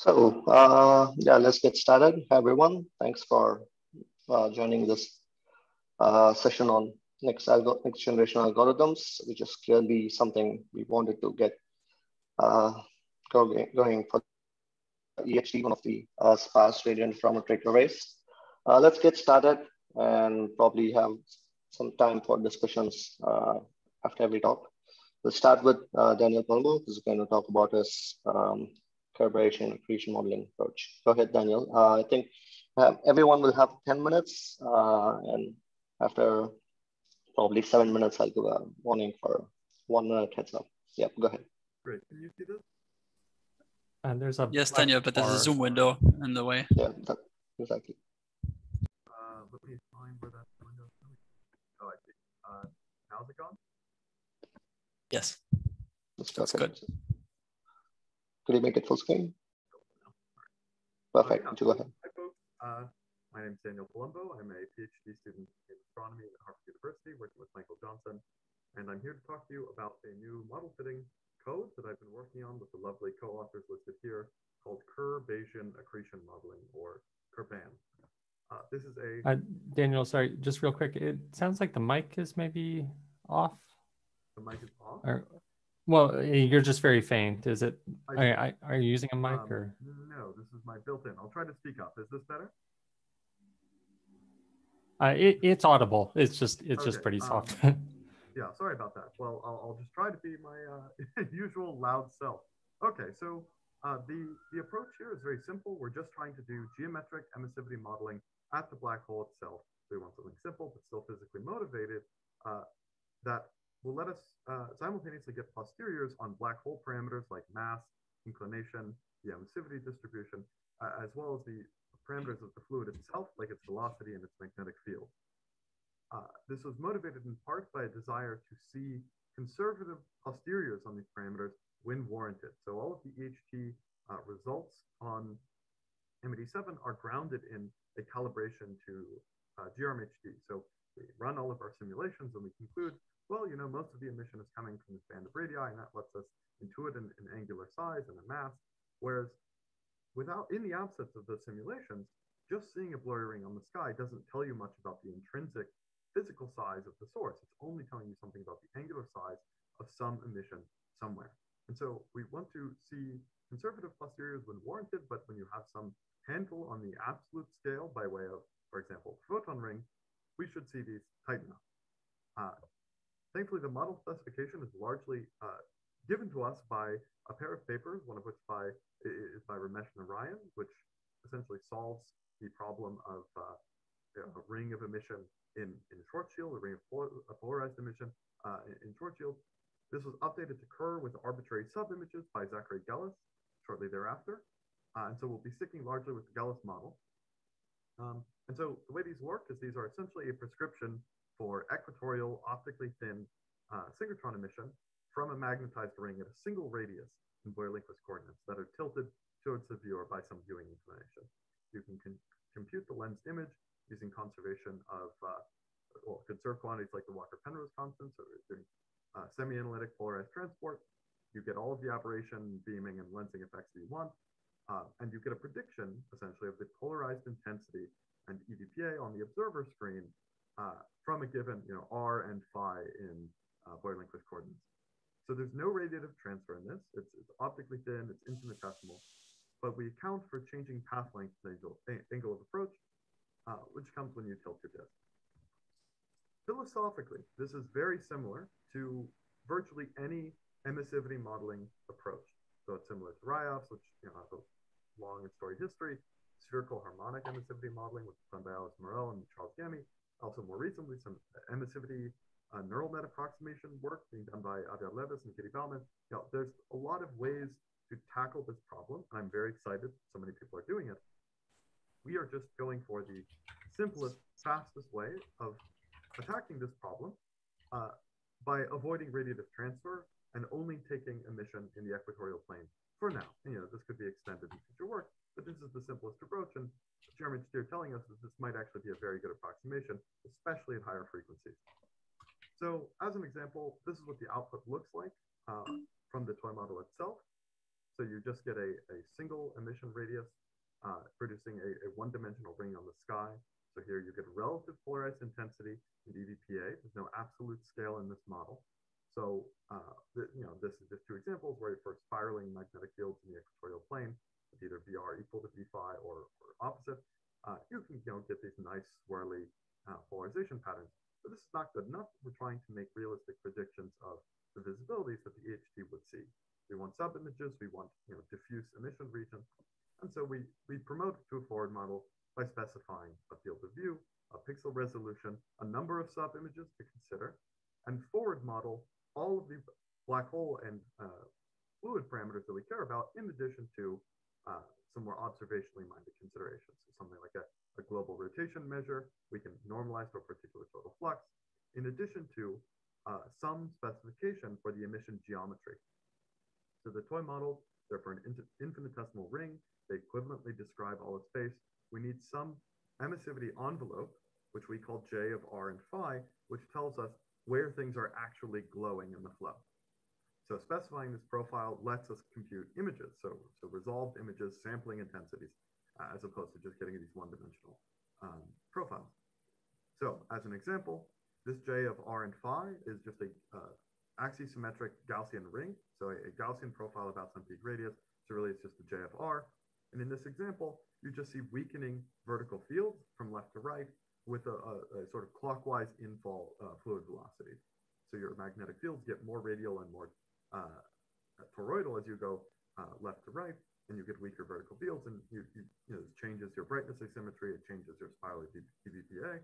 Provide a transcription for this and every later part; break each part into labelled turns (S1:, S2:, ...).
S1: Yeah, let's get started. Hi, everyone. Thanks for joining this session on next generation algorithms, which is clearly something we wanted to get uh, going for the EHT, one of the sparse gradient geometric arrays. Let's get started and probably have some time for discussions after every talk. We'll start with Daniel Palmo, who's going to talk about his collaboration accretion modeling approach. Go ahead, Daniel. I think everyone will have 10 minutes, and after probably 7 minutes, I'll give a warning for 1 minute heads up. Yep, go ahead.
S2: Great. Can you see this?
S3: And there's a
S4: yes, Daniel, but there's a zoom window in the way.
S1: Yeah, exactly.
S2: Let me find where that window is. Oh, I see. How's it gone?
S4: Yes,
S1: That's
S4: good.
S1: Could you make it full screen? Perfect. Go ahead.
S2: Hi, folks. My name is Daniel Palumbo. I'm a PhD student in astronomy at Harvard University, working with Michael Johnson. And I'm here to talk to you about a new model fitting code that I've been working on with the lovely co-authors listed here called Kerr-Bayesian accretion modeling, or KERBAM. This is a...
S3: Daniel, sorry, just real quick. It sounds like the mic is maybe off.
S2: The mic is off?
S3: Well, you're just very faint. Is it? Are you using a mic or?
S2: No, this is my built-in. I'll try to speak up. Is this better?
S3: It's audible. It's just pretty soft.
S2: Yeah, sorry about that. Well, I'll just try to be my usual loud self. Okay, so the approach here is very simple. We're just trying to do geometric emissivity modeling at the black hole itself. We want something simple but still physically motivated that will let us simultaneously get posteriors on black hole parameters like mass, inclination, the emissivity distribution, as well as the parameters of the fluid itself, like its velocity and its magnetic field. This was motivated in part by a desire to see conservative posteriors on these parameters when warranted. So all of the EHT results on MED7 are grounded in a calibration to GRMHD. So we run all of our simulations and we conclude, well, you know, most of the emission is coming from this band of radii, and that lets us intuit an angular size and a mass. Whereas in the absence of those simulations, just seeing a blurry ring on the sky doesn't tell you much about the intrinsic physical size of the source. It's only telling you something about the angular size of some emission somewhere. And so we want to see conservative posteriors when warranted, but when you have some handle on the absolute scale by way of, for example, photon ring, we should see these tighten up. Thankfully, the model specification is largely given to us by a pair of papers, one of which is by Ramesh Narayan, which essentially solves the problem of a ring of emission in Schwarzschild, a ring of polarized emission in Schwarzschild. This was updated to Kerr with arbitrary sub-images by Zachary Gellis shortly thereafter. And so we'll be sticking largely with the Gellis model. And so the way these work is these are essentially a prescription for equatorial optically thin synchrotron emission from a magnetized ring at a single radius in Boyer-Lindquist coordinates that are tilted towards the viewer by some viewing inclination. You can compute the lensed image using conservation of conserved quantities like the Walker-Penrose constant, so we're doing semi-analytic polarized transport. You get all of the aberration, beaming, and lensing effects that you want, and you get a prediction, essentially, of the polarized intensity and EDPA on the observer screen from a given, R and phi in Boyer-Lindquist coordinates. So there's no radiative transfer in this. It's optically thin, it's infinitesimal, but we account for changing path length angle of approach, which comes when you tilt your disk. Philosophically, this is very similar to virtually any emissivity modeling approach. So it's similar to Ryoff's, which has a long and storied history, spherical harmonic emissivity modeling, which is done by Alice Morel and Charles Gammy. Also more recently, some emissivity neural net approximation work being done by Aviad Levis and Kitty Bellman. There's a lot of ways to tackle this problem. I'm very excited so many people are doing it. We are just going for the simplest, fastest way of attacking this problem by avoiding radiative transfer and only taking emission in the equatorial plane for now. And, this could be extended in future work, but this is the simplest approach. And Jeremy Steer telling us that this might actually be a very good approximation, especially at higher frequencies. So as an example, this is what the output looks like from the toy model itself. So you just get a single emission radius producing a one-dimensional ring on the sky. So here you get relative polarized intensity in EVPA. There's no absolute scale in this model. So this is just two examples where for spiraling magnetic fields in the equatorial plane, with either VR equal to V phi or opposite, you can get these nice swirly polarization patterns. But this is not good enough. We're trying to make realistic predictions of the visibilities that the EHT would see. We want sub-images, we want diffuse emission regions. And so we promote to a forward model by specifying a field of view, a pixel resolution, a number of sub-images to consider, and forward model all of the black hole and fluid parameters that we care about, in addition to some more observationally minded considerations. So something like a global rotation measure, we can normalize to a particular total flux, in addition to some specification for the emission geometry. So the toy models, they're for an infinitesimal ring. They equivalently describe all of space. We need some emissivity envelope, which we call J of R and phi, which tells us where things are actually glowing in the flow. So specifying this profile lets us compute images, so resolved images, sampling intensities, as opposed to just getting these one-dimensional profiles. So as an example, this J of R and phi is just a axisymmetric Gaussian ring, so a Gaussian profile about some peak radius. So really it's just a J of R. And in this example, you just see weakening vertical fields from left to right with a sort of clockwise infall fluid velocity. So your magnetic fields get more radial and more toroidal as you go left to right, and you get weaker vertical fields, and it changes your brightness asymmetry, it changes your spiral EVPA.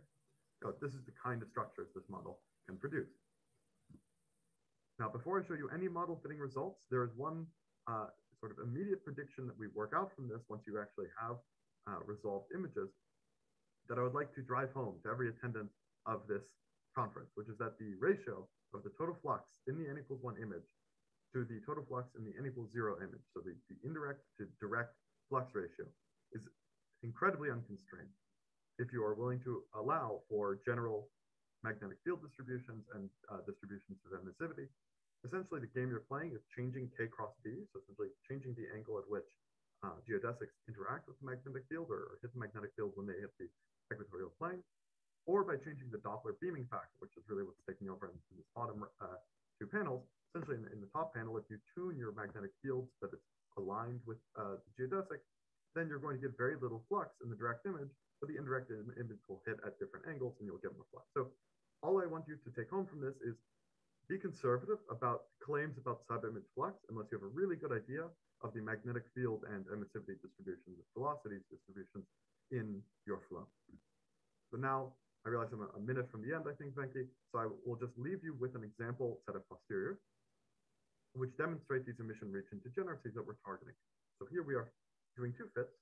S2: This is the kind of structures this model can produce. Now, before I show you any model fitting results, there is one sort of immediate prediction that we work out from this once you actually have resolved images that I would like to drive home to every attendant of this conference, which is that the ratio of the total flux in the n equals 1 image to the total flux in the n equals 0 image, so the indirect to direct flux ratio, is incredibly unconstrained if you are willing to allow for general magnetic field distributions and distributions of emissivity. Essentially, the game you're playing is changing K cross B, so essentially changing the angle at which geodesics interact with the magnetic field or hit the magnetic field when they hit the equatorial plane, or by changing the Doppler beaming factor, which is really what's taking over in these bottom two panels. Essentially, in the top panel, if you tune your magnetic field so that it's aligned with the geodesic, then you're going to get very little flux in the direct image, but the indirect image will hit at different angles and you'll get more flux. So all I want you to take home from this is be conservative about claims about sub-image flux unless you have a really good idea of the magnetic field and emissivity distributions, velocities distributions in your flow. So now I realize I'm a minute from the end, I think, Venki, so I will just leave you with an example set of posteriors which demonstrate these emission region degeneracies that we're targeting. So here we are doing two fits.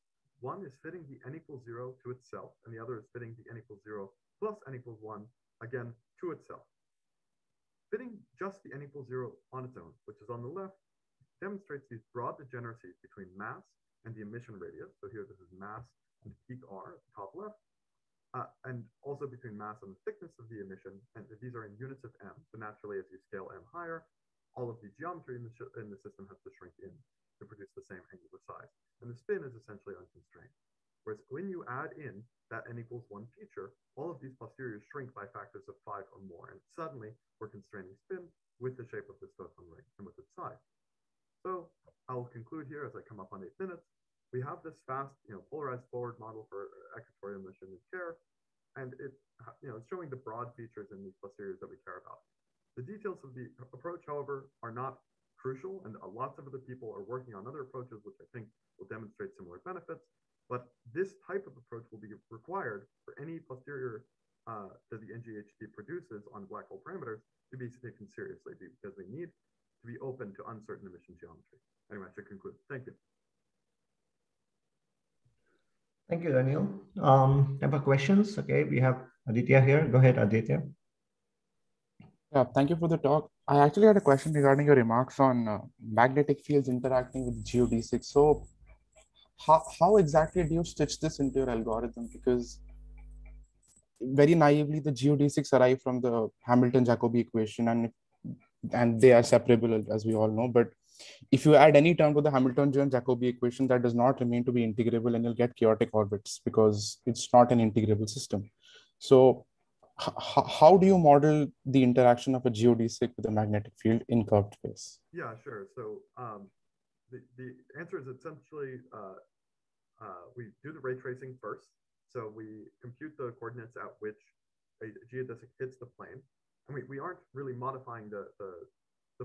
S2: One is fitting the n equals 0 to itself, and the other is fitting the n equals 0 plus n equals 1, again, to itself. Fitting just the n equals 0 on its own, which is on the left, demonstrates these broad degeneracies between mass and the emission radius. So here this is mass and peak R at the top left, and also between mass and the thickness of the emission. And these are in units of m. So naturally, as you scale m higher, all of the geometry in the system has to shrink in to produce the same angular size. And the spin is essentially unconstrained. Whereas when you add in that n equals 1 feature, all of these posteriors shrink by factors of 5 or more. And suddenly we're constraining spin with the shape of this photon ring and with its size. So I'll conclude here as I come up on 8 minutes. We have this fast, polarized forward model for equatorial emission with care. And it's showing the broad features in these posteriors that we care about. The details of the approach, however, are not crucial, and lots of other people are working on other approaches, which I think will demonstrate similar benefits. But this type of approach will be required for any posterior that the NGHT produces on black hole parameters to be taken seriously, because we need to be open to uncertain emission geometry. Anyway, I should conclude. Thank you.
S5: Thank you, Daniel. Time for questions. Okay, we have Aditya here. Go ahead, Aditya.
S6: Yeah, thank you for the talk. I actually had a question regarding your remarks on magnetic fields interacting with geodesics. So how exactly do you stitch this into your algorithm? Because very naively, the geodesics arrive from the Hamilton-Jacobi equation, and they are separable, as we all know. But if you add any term to the Hamiltonian-Jacobi equation, that does not remain to be integrable, and you'll get chaotic orbits because it's not an integrable system. So how do you model the interaction of a geodesic with a magnetic field in curved space?
S2: Yeah, sure. So the answer is essentially we do the ray tracing first. So we compute the coordinates at which a geodesic hits the plane. And we aren't really modifying the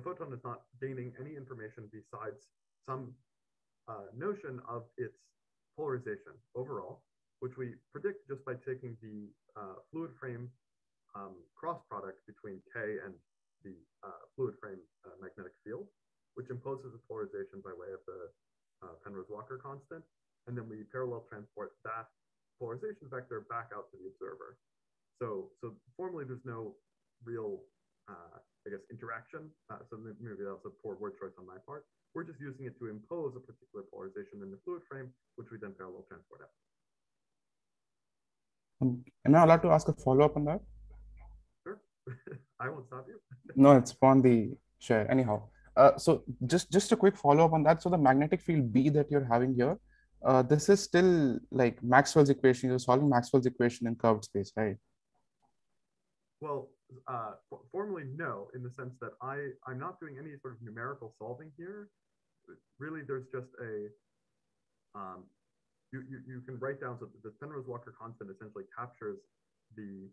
S2: photon is not gaining any information besides some notion of its polarization overall, which we predict just by taking the fluid frame cross product between K and the fluid frame magnetic field, which imposes a polarization by way of the Penrose-Walker constant. And then we parallel transport that polarization vector back out to the observer. So formally, there's no real, I guess, interaction. So maybe that's a poor word choice on my part. We're just using it to impose a particular polarization in the fluid frame, which we then parallel transport out.
S6: Am I allowed to ask a follow-up on that?
S2: Sure. I won't stop you.
S6: No, it's on the share. Anyhow, so just a quick follow-up on that. So the magnetic field B that you're having here, this is still like Maxwell's equation. You're solving Maxwell's equation in curved space, right?
S2: Well, formally, no, in the sense that I'm not doing any sort of numerical solving here. Really, there's just a, you can write down, so the Penrose-Walker constant essentially captures the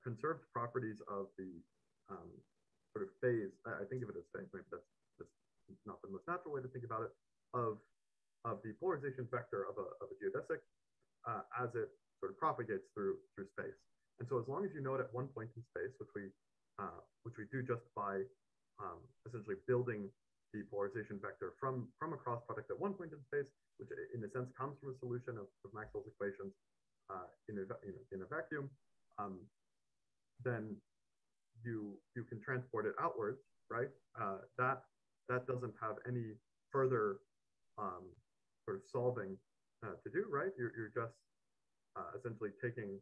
S2: conserved properties of the sort of phase, I think of it as phase, maybe that's not the most natural way to think about it, of the polarization vector of a geodesic as it sort of propagates through space. And so as long as you know it at one point in space, which we do just by essentially building the polarization vector from a cross product at one point in space, which in a sense comes from a solution of Maxwell's equations in a vacuum, then you can transport it outwards, right? That doesn't have any further sort of solving to do, right? You're just essentially taking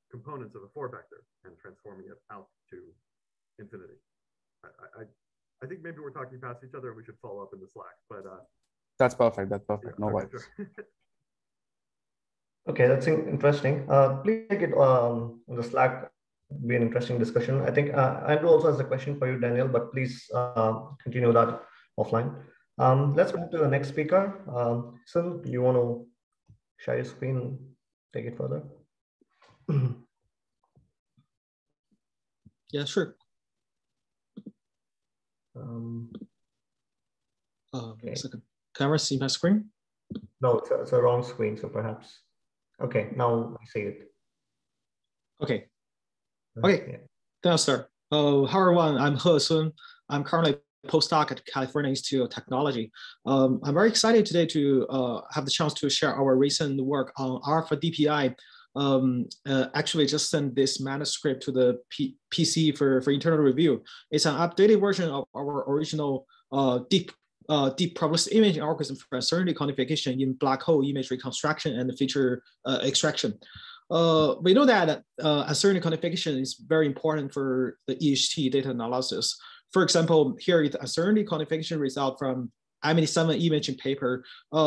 S2: components of a 4 vector and transforming it out to infinity. I think maybe we're talking past each other and we should follow up in the Slack, but
S6: that's perfect. That's perfect.
S2: Yeah,
S6: no
S2: okay,
S6: worries.
S2: sure.
S5: Okay, that's interesting. Please take it on the Slack. Be an interesting discussion. I think Andrew also has a question for you, Daniel, but please continue that offline. Let's move to the next speaker. Sun, you want to share your screen and take it further?
S7: Yeah, sure.
S5: Okay.
S7: Wait a second. Can I see my screen?
S5: No, it's a wrong screen, so perhaps. Okay, now I see it.
S7: Okay. Okay,
S5: Yeah.
S7: then I'll start. Hello everyone, I'm He Sun. I'm currently a postdoc at California Institute of Technology. I'm very excited today to have the chance to share our recent work on Alpha DPI. Actually just sent this manuscript to the PC for internal review. It's an updated version of our original deep probabilistic imaging algorithm for uncertainty quantification in black hole image reconstruction and feature extraction. We know that uncertainty quantification is very important for the EHT data analysis. For example, here is the uncertainty quantification result from IMD7 imaging paper.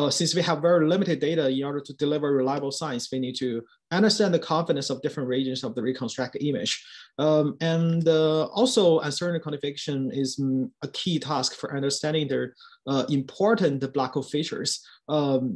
S7: Since we have very limited data, in order to deliver reliable science, we need to understand the confidence of different regions of the reconstructed image. Also, uncertainty quantification is a key task for understanding the important black hole features,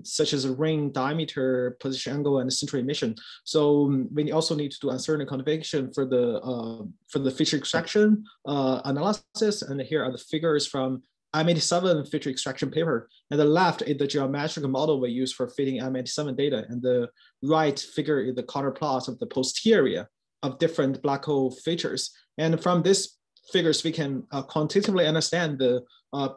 S7: such as ring diameter, position angle, and central emission. So we also need to do uncertainty quantification for the feature extraction analysis. And here are the figures from IMD7 feature extraction paper. And the left is the geometric model we use for fitting IMD7 data. And the right figure is the color plot of the posterior of different black hole features. And from these figures, we can quantitatively understand the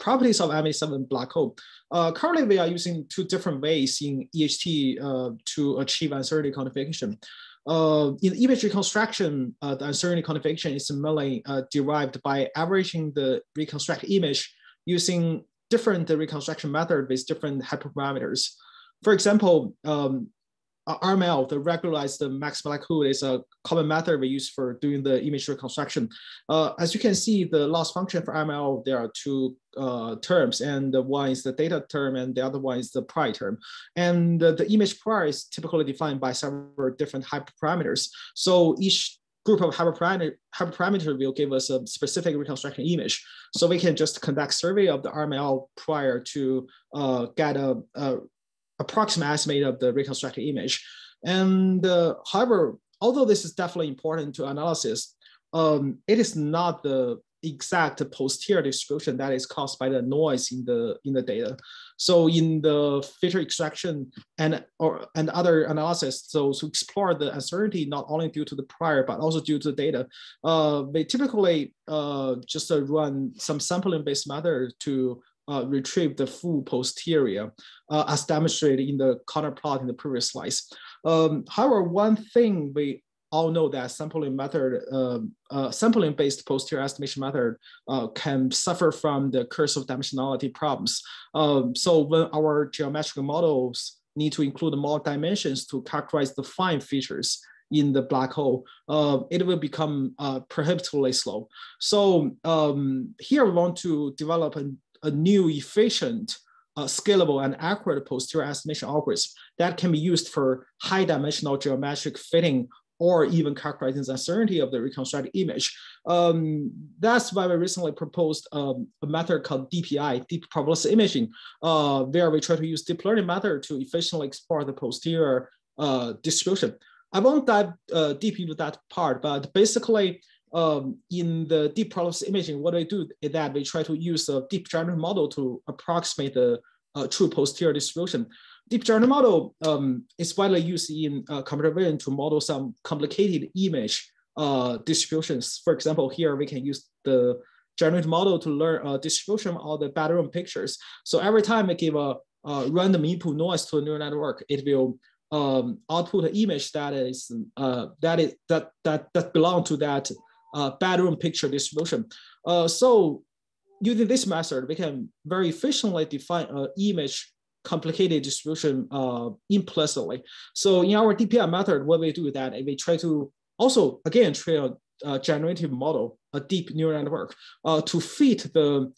S7: properties of IMD7 black hole. Currently, we are using 2 different ways in EHT to achieve uncertainty quantification. In image reconstruction, the uncertainty quantification is mainly derived by averaging the reconstructed image using different reconstruction method with different hyperparameters. For example, RML, the regularized max likelihood, is a common method we use for doing the image reconstruction. As you can see, the loss function for RML, there are two terms, and one is the data term and the other one is the prior term. And the image prior is typically defined by several different hyperparameters. So each group of hyperparameter will give us a specific reconstruction image. So we can just conduct survey of the RML prior to get a approximate estimate of the reconstructed image. And however, although this is definitely important to analysis, it is not the exact posterior distribution that is caused by the noise in the data. So in the feature extraction and other analysis, so to explore the uncertainty not only due to the prior but also due to the data, we typically just run some sampling-based method to retrieve the full posterior, as demonstrated in the Conner plot in the previous slides. However, one thing we all know that sampling method, sampling-based posterior estimation method can suffer from the curse of dimensionality problems. So when our geometric models need to include more dimensions to characterize the fine features in the black hole, it will become prohibitively slow. So here we want to develop a new efficient, scalable and accurate posterior estimation algorithm that can be used for high dimensional geometric fitting or even characterizing the uncertainty of the reconstructed image. That's why we recently proposed a method called DPI, deep probabilistic imaging, where we try to use deep learning method to efficiently explore the posterior distribution. I won't dive deep into that part, but basically in the deep probabilistic imaging, what we do is that we try to use a deep generative model to approximate the true posterior distribution. Deep generative model is widely used in computer vision to model some complicated image distributions. For example, here we can use the generative model to learn distribution of the bedroom pictures. So every time we give a random input noise to a neural network, it will output an image that is that belong to that bedroom picture distribution. So using this method, we can very efficiently define an image complicated distribution implicitly. So in our DPI method, what we do is that we try to also, again, train a generative model, a deep neural network, to fit the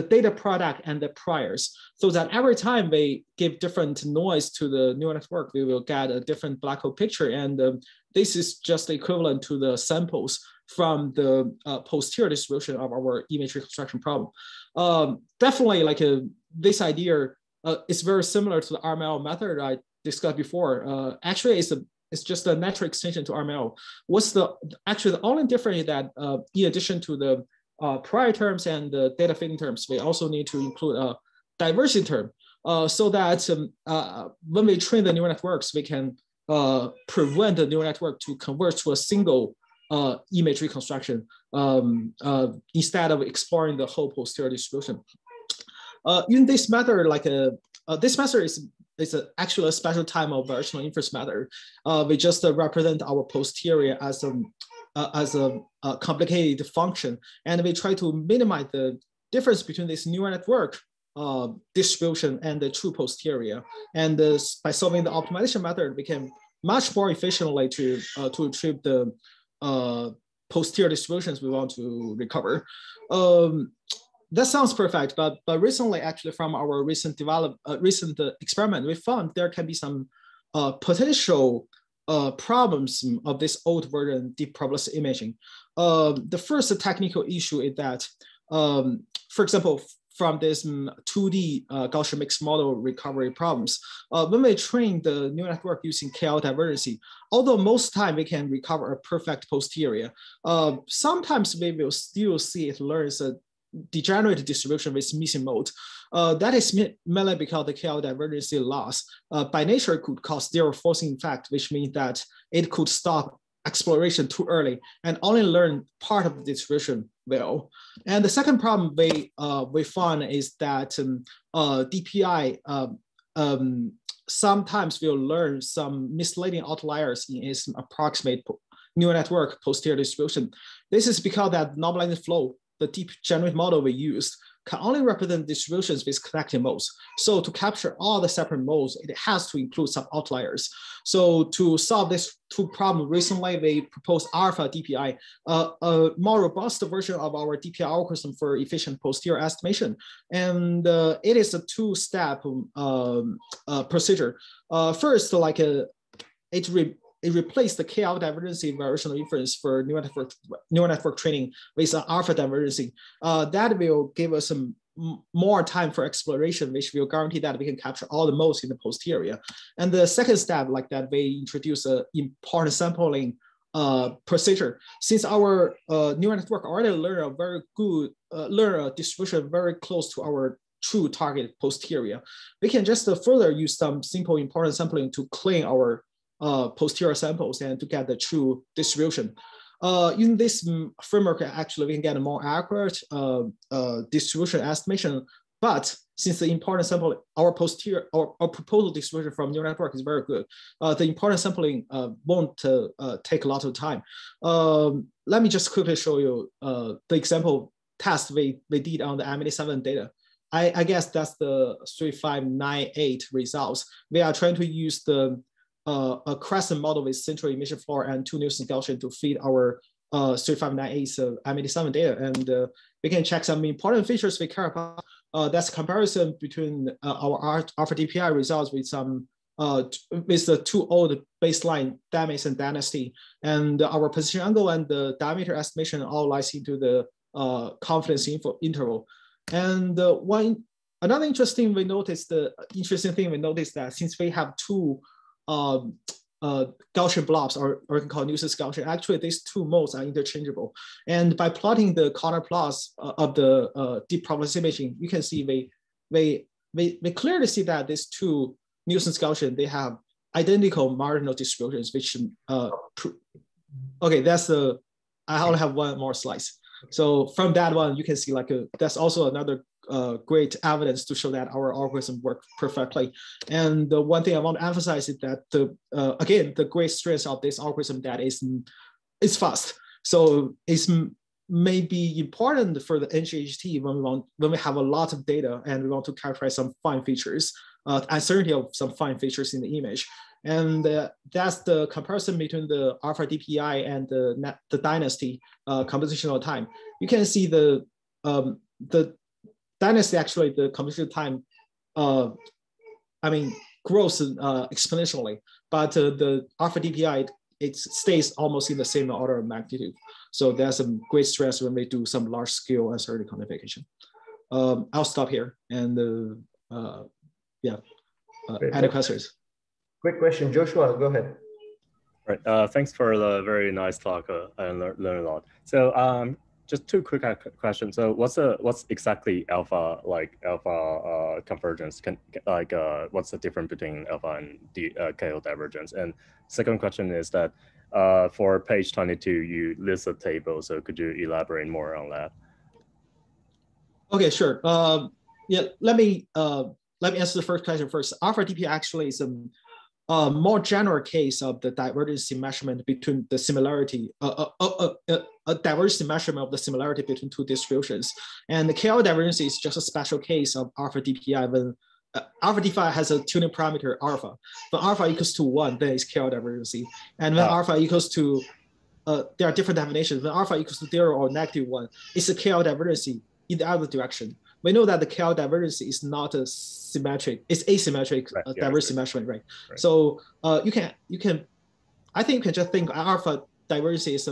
S7: data product and the priors, so that every time we give different noise to the neural network, we will get a different black hole picture. And this is just equivalent to the samples from the posterior distribution of our image reconstruction problem. Definitely, like this idea is very similar to the RML method I discussed before. Actually, it's just a natural extension to RML. What's the only difference is that in addition to the prior terms and the data fitting terms, we also need to include a diversity term, so that when we train the neural networks, we can prevent the neural network to convert to a single image reconstruction instead of exploring the whole posterior distribution. In this method, this method is actually a special type of variational inference method. We just represent our posterior as a complicated function, and we try to minimize the difference between this neural network distribution and the true posterior. And by solving the optimization method, we can much more efficiently to retrieve the posterior distributions we want to recover. That sounds perfect, but recently, actually, from our recent experiment, we found there can be some potential problems of this old version deep probabilistic imaging. The first technical issue is that, for example, from this 2D Gaussian mixed model recovery problems, when we train the neural network using KL divergency, although most time we can recover a perfect posterior, sometimes we will still see it learns a degenerate distribution with missing mode. That is mainly because the KL divergency loss by nature could cause zero forcing effect, which means that it could stop exploration too early and only learn part of the distribution well. And the second problem we found is that DPI sometimes will learn some misleading outliers in its approximate neural network posterior distribution. This is because that normalized flow, the deep generative model we used, can only represent distributions with connecting modes. So to capture all the separate modes, it has to include some outliers. So to solve this two problems, recently we proposed Alpha DPI, a more robust version of our DPI algorithm for efficient posterior estimation. And it is a two-step procedure. First, like it replaced the KL divergency variational inference for neural network training with an alpha divergency. That will give us some more time for exploration, which will guarantee that we can capture all the modes in the posterior. And the second step, like that, we introduce an important sampling procedure. Since our neural network already learn a very good, learn a distribution very close to our true target posterior, we can just further use some simple important sampling to clean our posterior samples and to get the true distribution. Using this framework, actually, we can get a more accurate distribution estimation. But since the important sample, our proposal distribution from neural network is very good, the important sampling won't take a lot of time. Let me just quickly show you the example test we did on the AMD7 data. I guess that's the 3598 results. We are trying to use the a crescent model with central emission floor and 2 Newton Gaussian to feed our 3598 AMD7 data. And we can check some important features we care about. That's comparison between our Alpha DPI results with some with the two old baseline Damis and Dynasty, and our position angle and the diameter estimation all lies into the confidence interval. And another interesting thing we noticed that since we have two Gaussian blobs, or we can call Newton's Gaussian, actually these two modes are interchangeable. And by plotting the corner plots of the deep probability imaging, you can see we clearly see that these two Newton's Gaussian, they have identical marginal distributions, which okay, that's the, I only have one more slice. So from that one, you can see like that's also another great evidence to show that our algorithm works perfectly. And the one thing I want to emphasize is that again, the great strength of this algorithm that is fast. So it's maybe important for the NGHT when we have a lot of data and we want to characterize some fine features, uncertainty of some fine features in the image. And that's the comparison between the Alpha DPI and the Dynasty compositional time. You can see the Dynasty, actually, the compositional time, grows exponentially, but the Alpha DPI, it stays almost in the same order of magnitude. So there's some great stress when we do some large scale uncertainty quantification. I'll stop here and any questions?
S5: Quick question, Joshua, go ahead.
S8: Right, thanks for the very nice talk. I learned a lot. So just two quick questions. So what's exactly alpha convergence? What's the difference between alpha and KL divergence? And second question is that for page 22, you list a table. So could you elaborate more on that?
S7: Okay, sure. Let me answer the first question first. Alpha DP actually is a more general case of the divergence measurement between the similarity, a divergence measurement of the similarity between two distributions. And the KL divergence is just a special case of Alpha DPI when Alpha DPI has a tuning parameter alpha. When alpha equals to 1, then it's KL divergence. And when alpha equals to, there are different definitions. When alpha equals to 0 or -1, it's a KL divergence in the other direction. We know that the KL divergence is not a symmetric, it's asymmetric divergence measurement, right? So you can, I think you can just think alpha divergence is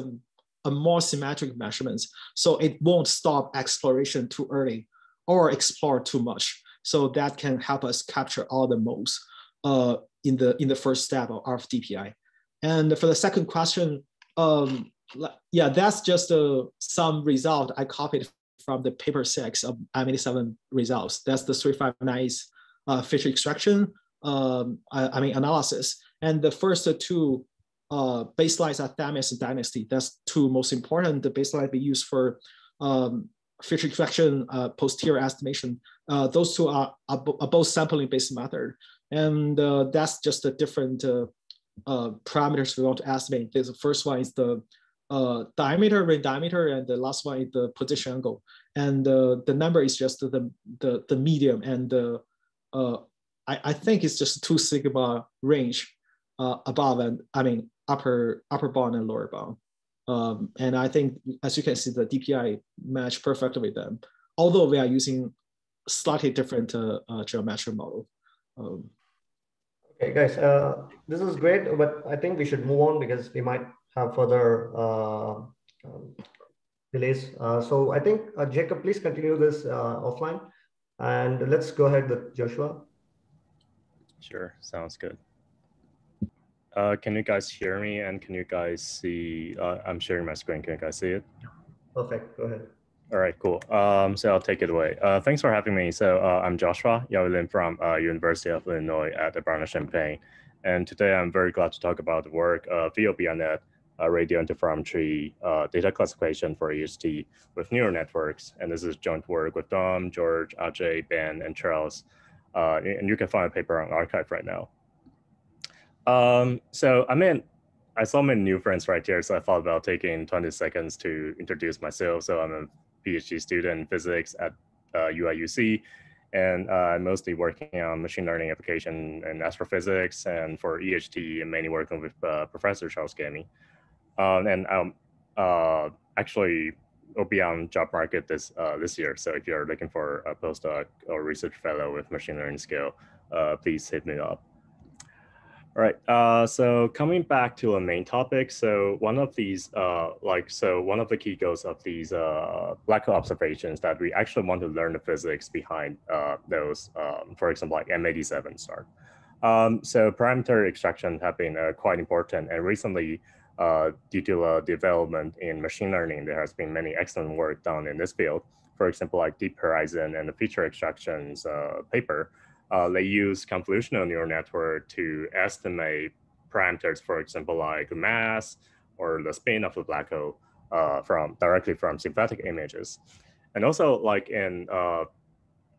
S7: a more symmetric measurement. So it won't stop exploration too early or explore too much. So that can help us capture all the modes in the first step of Alpha DPI. And for the second question, that's just some result I copied from the paper 6 of AMD7 results. That's the 359 feature extraction, analysis. And the first two baselines are Damis and Dynasty. That's two most important baselines we use for feature extraction, posterior estimation. Those two are both sampling-based method. And that's just the different parameters we want to estimate. The first one is the diameter, ring diameter, and the last one is the position angle. and the number is just the medium, and I think it's just 2 sigma range above and upper bound and lower bound. And I think, as you can see, the DPI match perfectly with them, although we are using slightly different geometric model.
S5: Okay, guys, this is great, but I think we should move on because we might have further delays. So I think, Jacob, please continue this offline, and let's go ahead with Joshua.
S8: Sure, sounds good. Can you guys hear me, and can you guys see? I'm sharing my screen. Can you guys see it?
S5: Perfect. Go ahead.
S8: All right, cool. So I'll take it away. Thanks for having me. So I'm Joshua Yao Lin from University of Illinois at Urbana-Champaign. And today I'm very glad to talk about the work of VLBINet, radio interferometry data classification for EHT with neural networks. And this is joint work with Dom, George, Ajay, Ben, and Charles. And you can find a paper on arXiv right now. So I saw my new friends right here, so I thought about taking 20 seconds to introduce myself. So I'm a PhD student in physics at UIUC, and I'm mostly working on machine learning application and astrophysics, and for EHT, I'm mainly working with Professor Charles Gamey. And actually will be on job market this year. So if you're looking for a postdoc or research fellow with machine learning skill, please hit me up. All right, so coming back to the main topic. So one of these, one of the key goals of these black hole observations that we actually want to learn the physics behind those, for example, like M87 star. So parameter extraction have been quite important, and recently, due to the development in machine learning, there has been many excellent work done in this field. For example, like Deep Horizon and the feature extractions paper. They use convolutional neural network to estimate parameters, for example, like mass or the spin of the black hole directly from synthetic images. And also, like in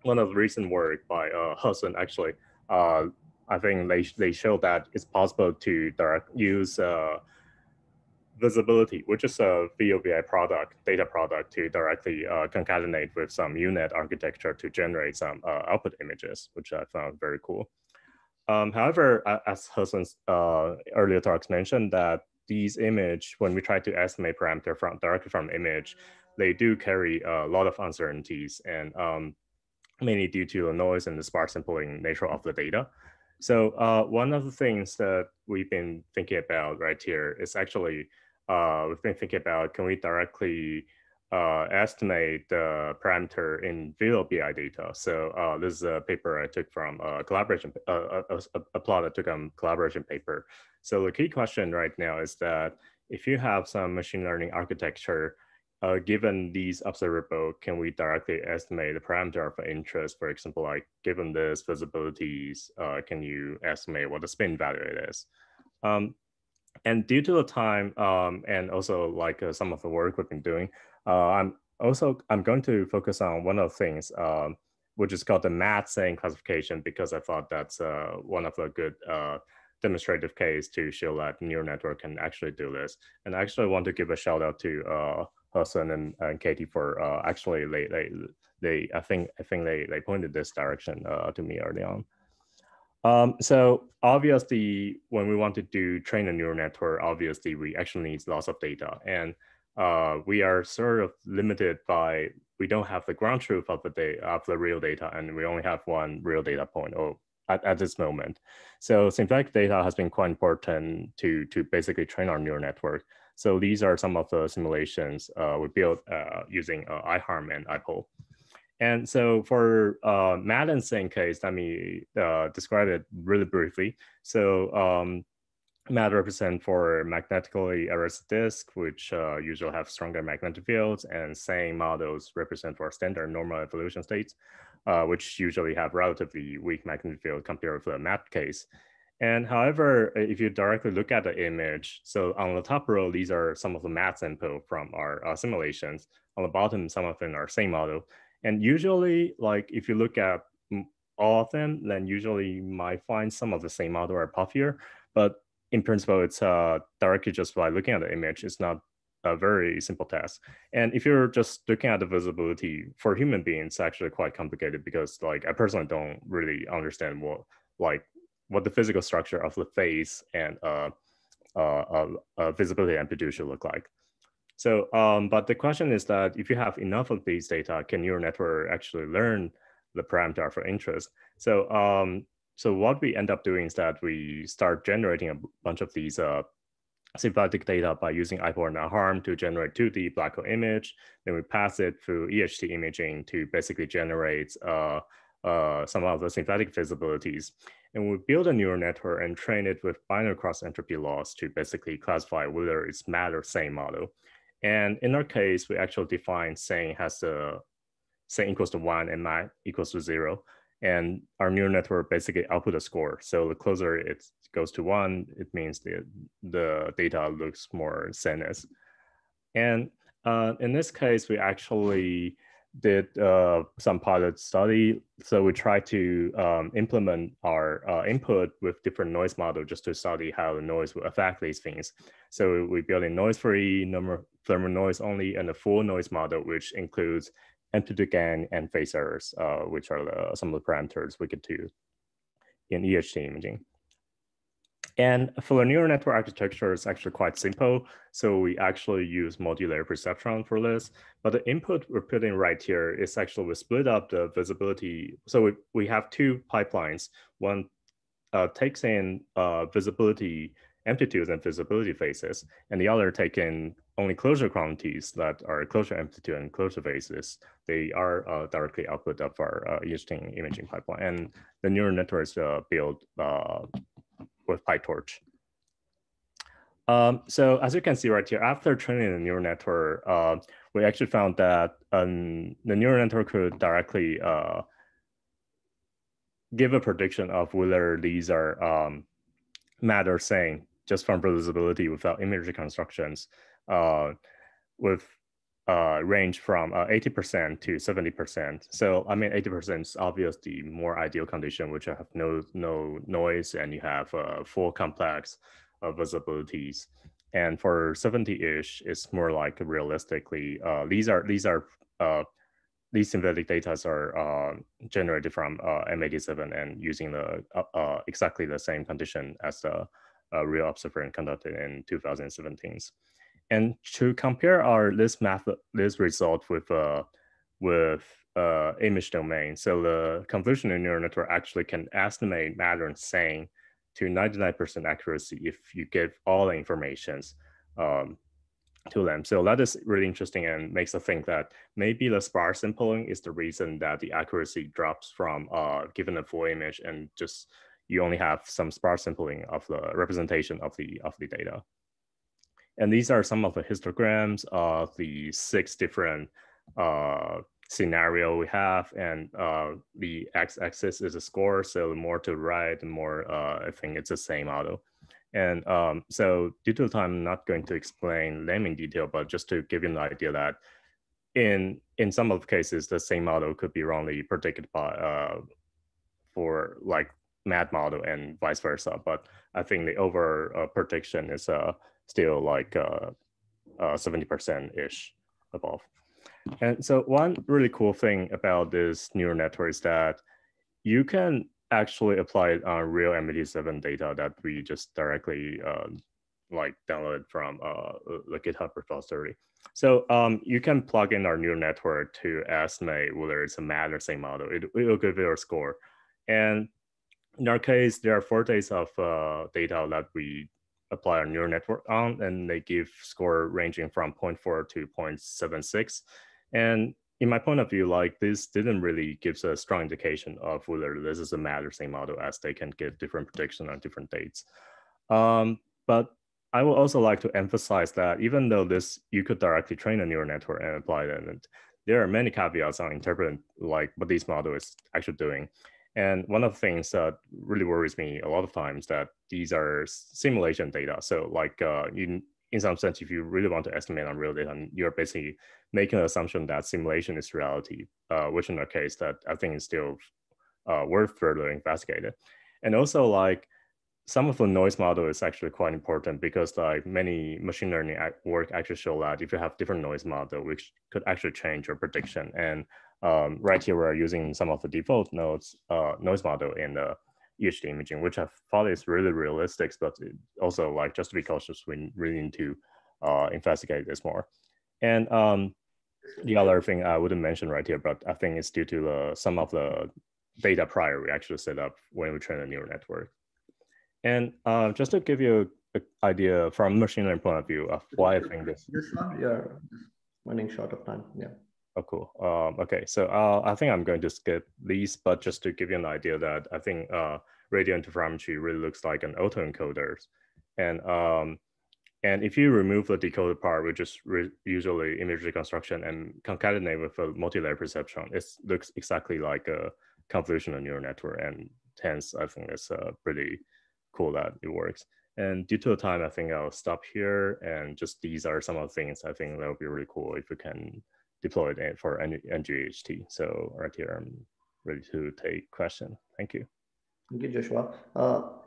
S8: one of the recent work by Hudson, actually, I think they showed that it's possible to use visibility, which is a VLBI data product, to directly concatenate with some UNet architecture to generate some output images, which I found very cool. However, as Hudson's earlier talks mentioned, that these image, when we try to estimate parameter directly from image, they do carry a lot of uncertainties, and mainly due to the noise and the sparse sampling nature of the data. So one of the things that we've been thinking about right here is actually, we've been thinking about, can we directly estimate the parameter in VLBI data? So this is a paper I took from a collaboration, a plot I took on collaboration paper. So the key question right now is that if you have some machine learning architecture, given these observable, can we directly estimate the parameter of interest? For example, like given this visibilities, can you estimate what the spin value it is? And due to the time and also like some of the work we've been doing, I'm going to focus on one of the things, which is called the MAD-SANE classification, because I thought that's one of the good demonstrative case to show that neural network can actually do this. And I actually want to give a shout out to Hudson and Katie for actually I think they pointed this direction to me early on. So obviously, when we want to train a neural network, obviously we actually need lots of data, and we are sort of limited by, we don't have the ground truth of the real data, and we only have one real data point at this moment. So synthetic data has been quite important to basically train our neural network. So these are some of the simulations we built using iHarm and IPOL. And so for MAD and SANE case, let me describe it really briefly. So MAD represent for magnetically arrested disk, which usually have stronger magnetic fields, and SANE models represent for standard normal evolution states, which usually have relatively weak magnetic field compared with the MAD case. And however, if you directly look at the image, so on the top row, these are some of the MAD sample from our simulations. On the bottom, some of them are SANE model. And usually, like if you look at all of them, then usually you might find some of the SANE model are puffier. But in principle, it's directly just by looking at the image, it's not a very simple task. And if you're just looking at the visibility for human beings, it's actually quite complicated because like I personally don't really understand what the physical structure of the face and visibility amplitude should look like. So, but the question is that if you have enough of these data, can your network actually learn the parameter for interest? So, so what we end up doing is that we start generating a bunch of these symbiotic data by using IPOR and harm to generate 2D black hole image. Then we pass it through EHT imaging to basically generate some of the synthetic visibilities. And we build a neural network and train it with binary cross entropy loss to basically classify whether it's MAD or sane model. And in our case, we actually define sane has the sane equals to 1 and MAD equals to 0. And our neural network basically output a score. So the closer it goes to 1, it means the data looks more saneness. And in this case, we actually did some pilot study. So we tried to implement our input with different noise model just to study how the noise will affect these things. So we built a noise-free, thermal noise only, and a full noise model, which includes amplitude gain and phase errors, which are some of the parameters we could do in EHT imaging. And for the neural network architecture, it's actually quite simple. So we actually use multi-layer perceptron for this. But the input we're putting right here is actually we split up the visibility. So we have two pipelines. One takes in visibility amplitudes and visibility phases, and the other take in only closure quantities that are closure amplitude and closure phases. They are directly output of our EHT imaging pipeline. And the neural network is built with PyTorch. So as you can see right here, after training the neural network, we actually found that the neural network could directly give a prediction of whether these are MAD or sane just from visibility without image reconstructions with range from 80% to 70%. So I mean, 80% is obviously more ideal condition, which have no noise and you have full complex visibilities. And for 70-ish, it's more like realistically, these synthetic data are generated from M87 and using the exactly the same condition as the real observation conducted in 2017. And to compare this result with image domain, so the convolutional neural network actually can estimate MAD and sane to 99% accuracy if you give all the informations to them. So that is really interesting and makes us think that maybe the sparse sampling is the reason that the accuracy drops from given a full image and just you only have some sparse sampling of the representation of the data. And these are some of the histograms of the 6 different scenario we have, and the x-axis is a score. So the more to the right, the more I think it's the same model. And so due to the time, I'm not going to explain them in detail, but just to give you an idea that in some of the cases, the same model could be wrongly predicted by for like MAD model and vice versa. But I think the over prediction is still like 70%-ish above. And so one really cool thing about this neural network is that you can actually apply it on real M87 data that we just directly like downloaded from the GitHub repository. So you can plug in our neural network to estimate whether it's a MAD or sane model. It will give you a score. And in our case, there are 4 days of data that we apply our neural network on, and they give score ranging from 0.4 to 0.76. And in my point of view, like this didn't really give a strong indication of whether this is a MAD or sane model, as they can give different prediction on different dates. But I would also like to emphasize that even though you could directly train a neural network and apply it, and there are many caveats on interpreting like what this model is actually doing. And one of the things that really worries me a lot of times that these are simulation data. So like in some sense, if you really want to estimate on real data, you're basically making an assumption that simulation is reality, which in our case that I think is still worth further investigated. And also like some of the noise model is actually quite important because like many machine learning work actually show that if you have different noise model, which could actually change your prediction. And right here, we're using some of the default noise model in the EHT imaging, which I thought is really realistic, but also like just to be cautious, we really need to investigate this more. And the other thing I wouldn't mention right here, but I think it's due to some of the data prior we actually set up when we train a neural network. And just to give you an idea from machine learning point of view of why I think this.
S5: You're running short of time. Yeah.
S8: Oh, cool. Okay, so I think I'm going to skip these, but just to give you an idea that I think radio interferometry really looks like an autoencoder. And if you remove the decoded part, which is usually image reconstruction and concatenate with a multi-layer perception, it looks exactly like a convolutional neural network. And hence, I think it's pretty cool that it works. And due to the time, I think I'll stop here. And just these are some of the things I think that would be really cool if we can deploy it for NGHT. So right here, I'm ready to take questions. Thank you.
S5: Thank you, Joshua.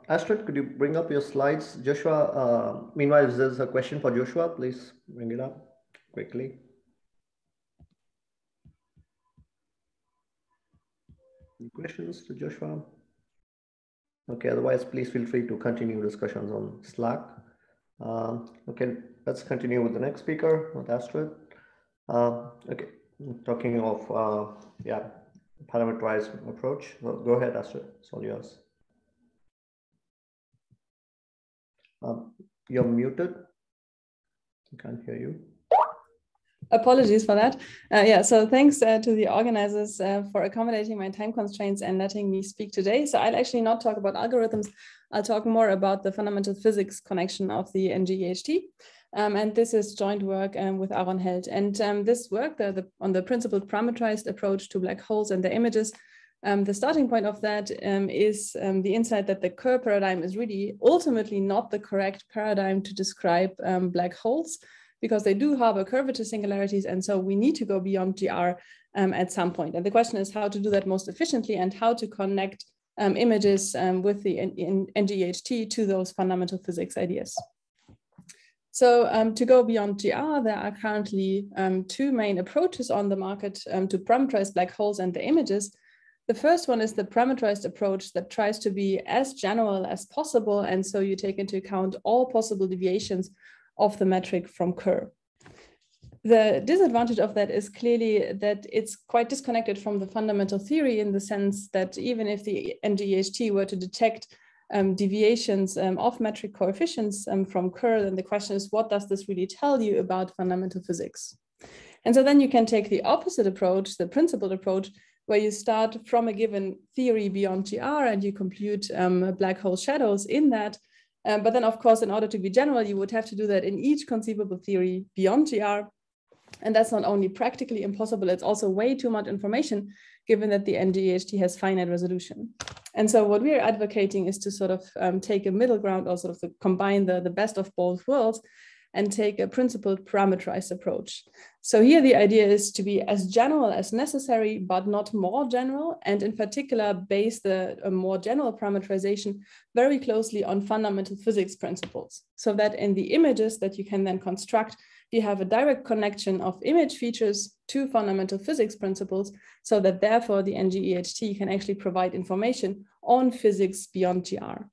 S5: Astrid, could you bring up your slides? Joshua, meanwhile, if there's a question for Joshua, please bring it up quickly. Any questions to Joshua? Okay, otherwise, please feel free to continue discussions on Slack. Okay, let's continue with the next speaker, with Astrid. Okay, talking of, yeah, parameterized approach. Go ahead, Astrid, it's all yours. You're muted. I can't hear you.
S9: Apologies for that. Yeah, so thanks to the organizers for accommodating my time constraints and letting me speak today. So I'll actually not talk about algorithms. I'll talk more about the fundamental physics connection of the NGHT. And this is joint work with Aaron Held. And this work on the principled parameterized approach to black holes and their images, the starting point of that is the insight that the Kerr paradigm is really ultimately not the correct paradigm to describe black holes, because they do harbor curvature singularities. And so we need to go beyond GR at some point. And the question is how to do that most efficiently and how to connect images with the NGHT to those fundamental physics ideas. So to go beyond GR, there are currently two main approaches on the market to parameterize black holes and their images. The first one is the parameterized approach that tries to be as general as possible. And so you take into account all possible deviations of the metric from Kerr. The disadvantage of that is clearly that it's quite disconnected from the fundamental theory in the sense that even if the NGHT were to detect deviations of metric coefficients from Kerr, then the question is, what does this really tell you about fundamental physics? And so then you can take the opposite approach, the principled approach, where you start from a given theory beyond GR and you compute black hole shadows in that. But then, of course, in order to be general, you would have to do that in each conceivable theory beyond GR. And that's not only practically impossible, it's also way too much information, given that the NGHT has finite resolution. And so what we are advocating is to sort of take a middle ground, or sort of to combine the best of both worlds and take a principled parameterized approach. So here the idea is to be as general as necessary, but not more general, and in particular base the more general parameterization very closely on fundamental physics principles, so that in the images that you can then construct, you have a direct connection of image features to fundamental physics principles, so that therefore the NGEHT can actually provide information on physics beyond GR.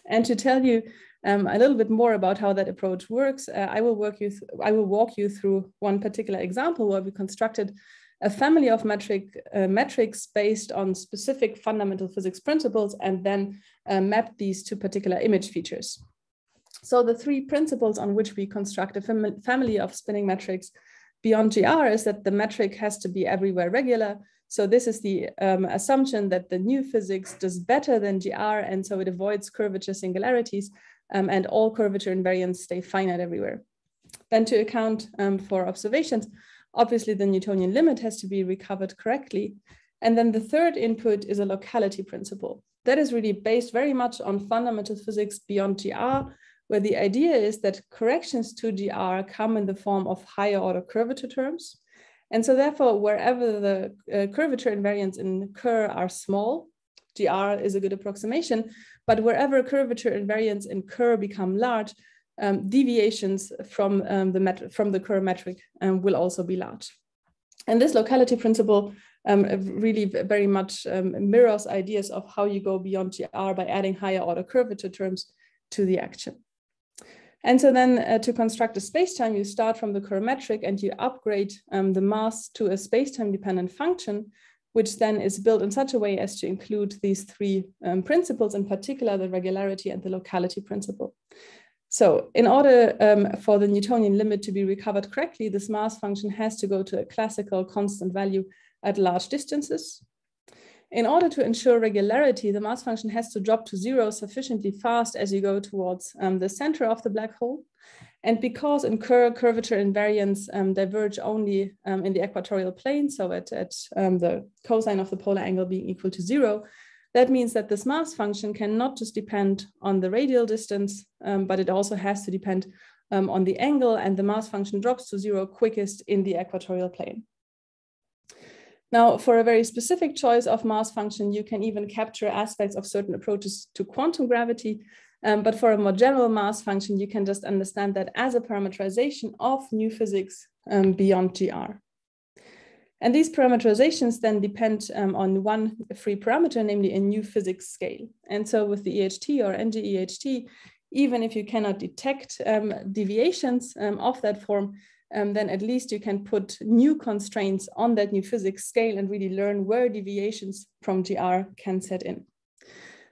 S9: And to tell you a little bit more about how that approach works, I will walk you through one particular example where we constructed a family of metrics based on specific fundamental physics principles and then mapped these to particular image features. So the three principles on which we construct a family of spinning metrics beyond GR is that the metric has to be everywhere regular. So this is the assumption that the new physics does better than GR, and so it avoids curvature singularities, and all curvature invariants stay finite everywhere. Then to account for observations, obviously the Newtonian limit has to be recovered correctly. And then the third input is a locality principle. That is really based very much on fundamental physics beyond GR, where the idea is that corrections to GR come in the form of higher order curvature terms. And so therefore, wherever the curvature invariants in Kerr are small, GR is a good approximation, but wherever curvature invariants in Kerr become large, deviations from the Kerr metric will also be large. And this locality principle really very much mirrors ideas of how you go beyond GR by adding higher order curvature terms to the action. And so then to construct a spacetime, you start from the Kerr metric and you upgrade the mass to a spacetime dependent function, which then is built in such a way as to include these three principles, in particular the regularity and the locality principle. So in order for the Newtonian limit to be recovered correctly, this mass function has to go to a classical constant value at large distances. In order to ensure regularity, the mass function has to drop to 0 sufficiently fast as you go towards the center of the black hole. And because in Kerr, curvature invariants diverge only in the equatorial plane, so at the cosine of the polar angle being equal to 0, that means that this mass function can not just depend on the radial distance, but it also has to depend on the angle, and the mass function drops to 0 quickest in the equatorial plane. Now, for a very specific choice of mass function, you can even capture aspects of certain approaches to quantum gravity. But for a more general mass function, you can just understand that as a parameterization of new physics beyond GR. And these parameterizations then depend on one free parameter, namely a new physics scale. And so with the EHT or NGEHT, even if you cannot detect deviations of that form, then at least you can put new constraints on that new physics scale and really learn where deviations from GR can set in.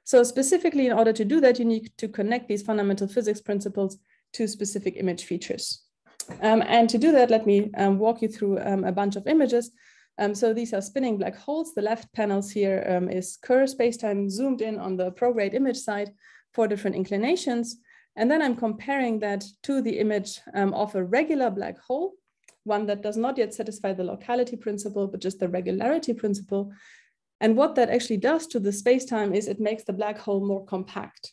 S9: So specifically, in order to do that, you need to connect these fundamental physics principles to specific image features. And to do that, let me walk you through a bunch of images. So these are spinning black holes. The left panels here is Kerr spacetime zoomed in on the prograde image side for different inclinations. And then I'm comparing that to the image of a regular black hole, one that does not yet satisfy the locality principle, but just the regularity principle. And what that actually does to the spacetime is it makes the black hole more compact.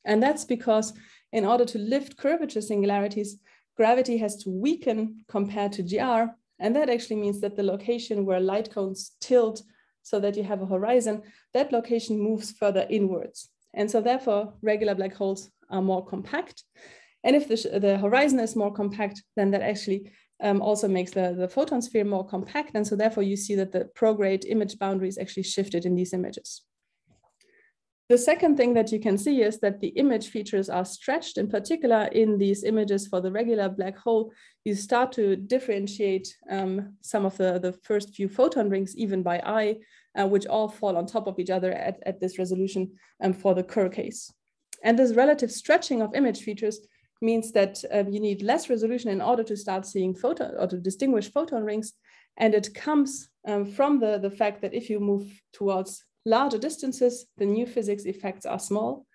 S9: And that's because in order to lift curvature singularities, gravity has to weaken compared to GR. And that actually means that the location where light cones tilt so that you have a horizon, that location moves further inwards. And so therefore, regular black holes are more compact. And if the horizon is more compact, then that actually also makes the photon sphere more compact. And so therefore you see that the prograde image boundary is actually shifted in these images. The second thing that you can see is that the image features are stretched. In particular, in these images for the regular black hole, you start to differentiate some of the first few photon rings even by eye, which all fall on top of each other at this resolution for the Kerr case. And this relative stretching of image features means that you need less resolution in order to start seeing photon or to distinguish photon rings. And it comes from the fact that if you move towards larger distances, the new physics effects are small.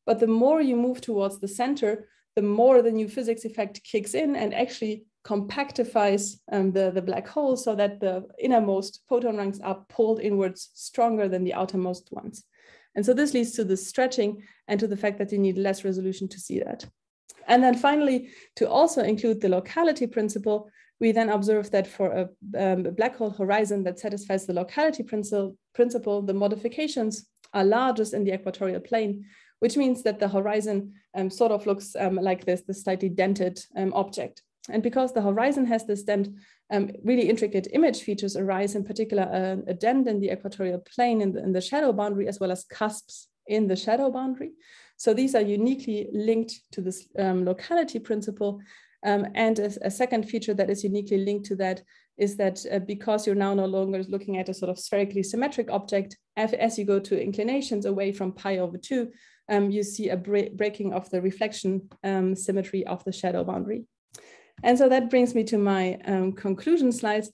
S9: But the more you move towards the center, the more the new physics effect kicks in and actually compactifies the black hole so that the innermost photon rings are pulled inwards stronger than the outermost ones. And so this leads to the stretching and to the fact that you need less resolution to see that. And then finally, to also include the locality principle, we then observe that for a black hole horizon that satisfies the locality principle, the modifications are largest in the equatorial plane, which means that the horizon sort of looks like this slightly dented object. And because the horizon has this dent, really intricate image features arise, in particular a dent in the equatorial plane in the shadow boundary, as well as cusps in the shadow boundary. So these are uniquely linked to this locality principle. And a second feature that is uniquely linked to that is that because you're now no longer looking at a sort of spherically symmetric object, as you go to inclinations away from pi/2, you see a breaking of the reflection symmetry of the shadow boundary. And so that brings me to my conclusion slides.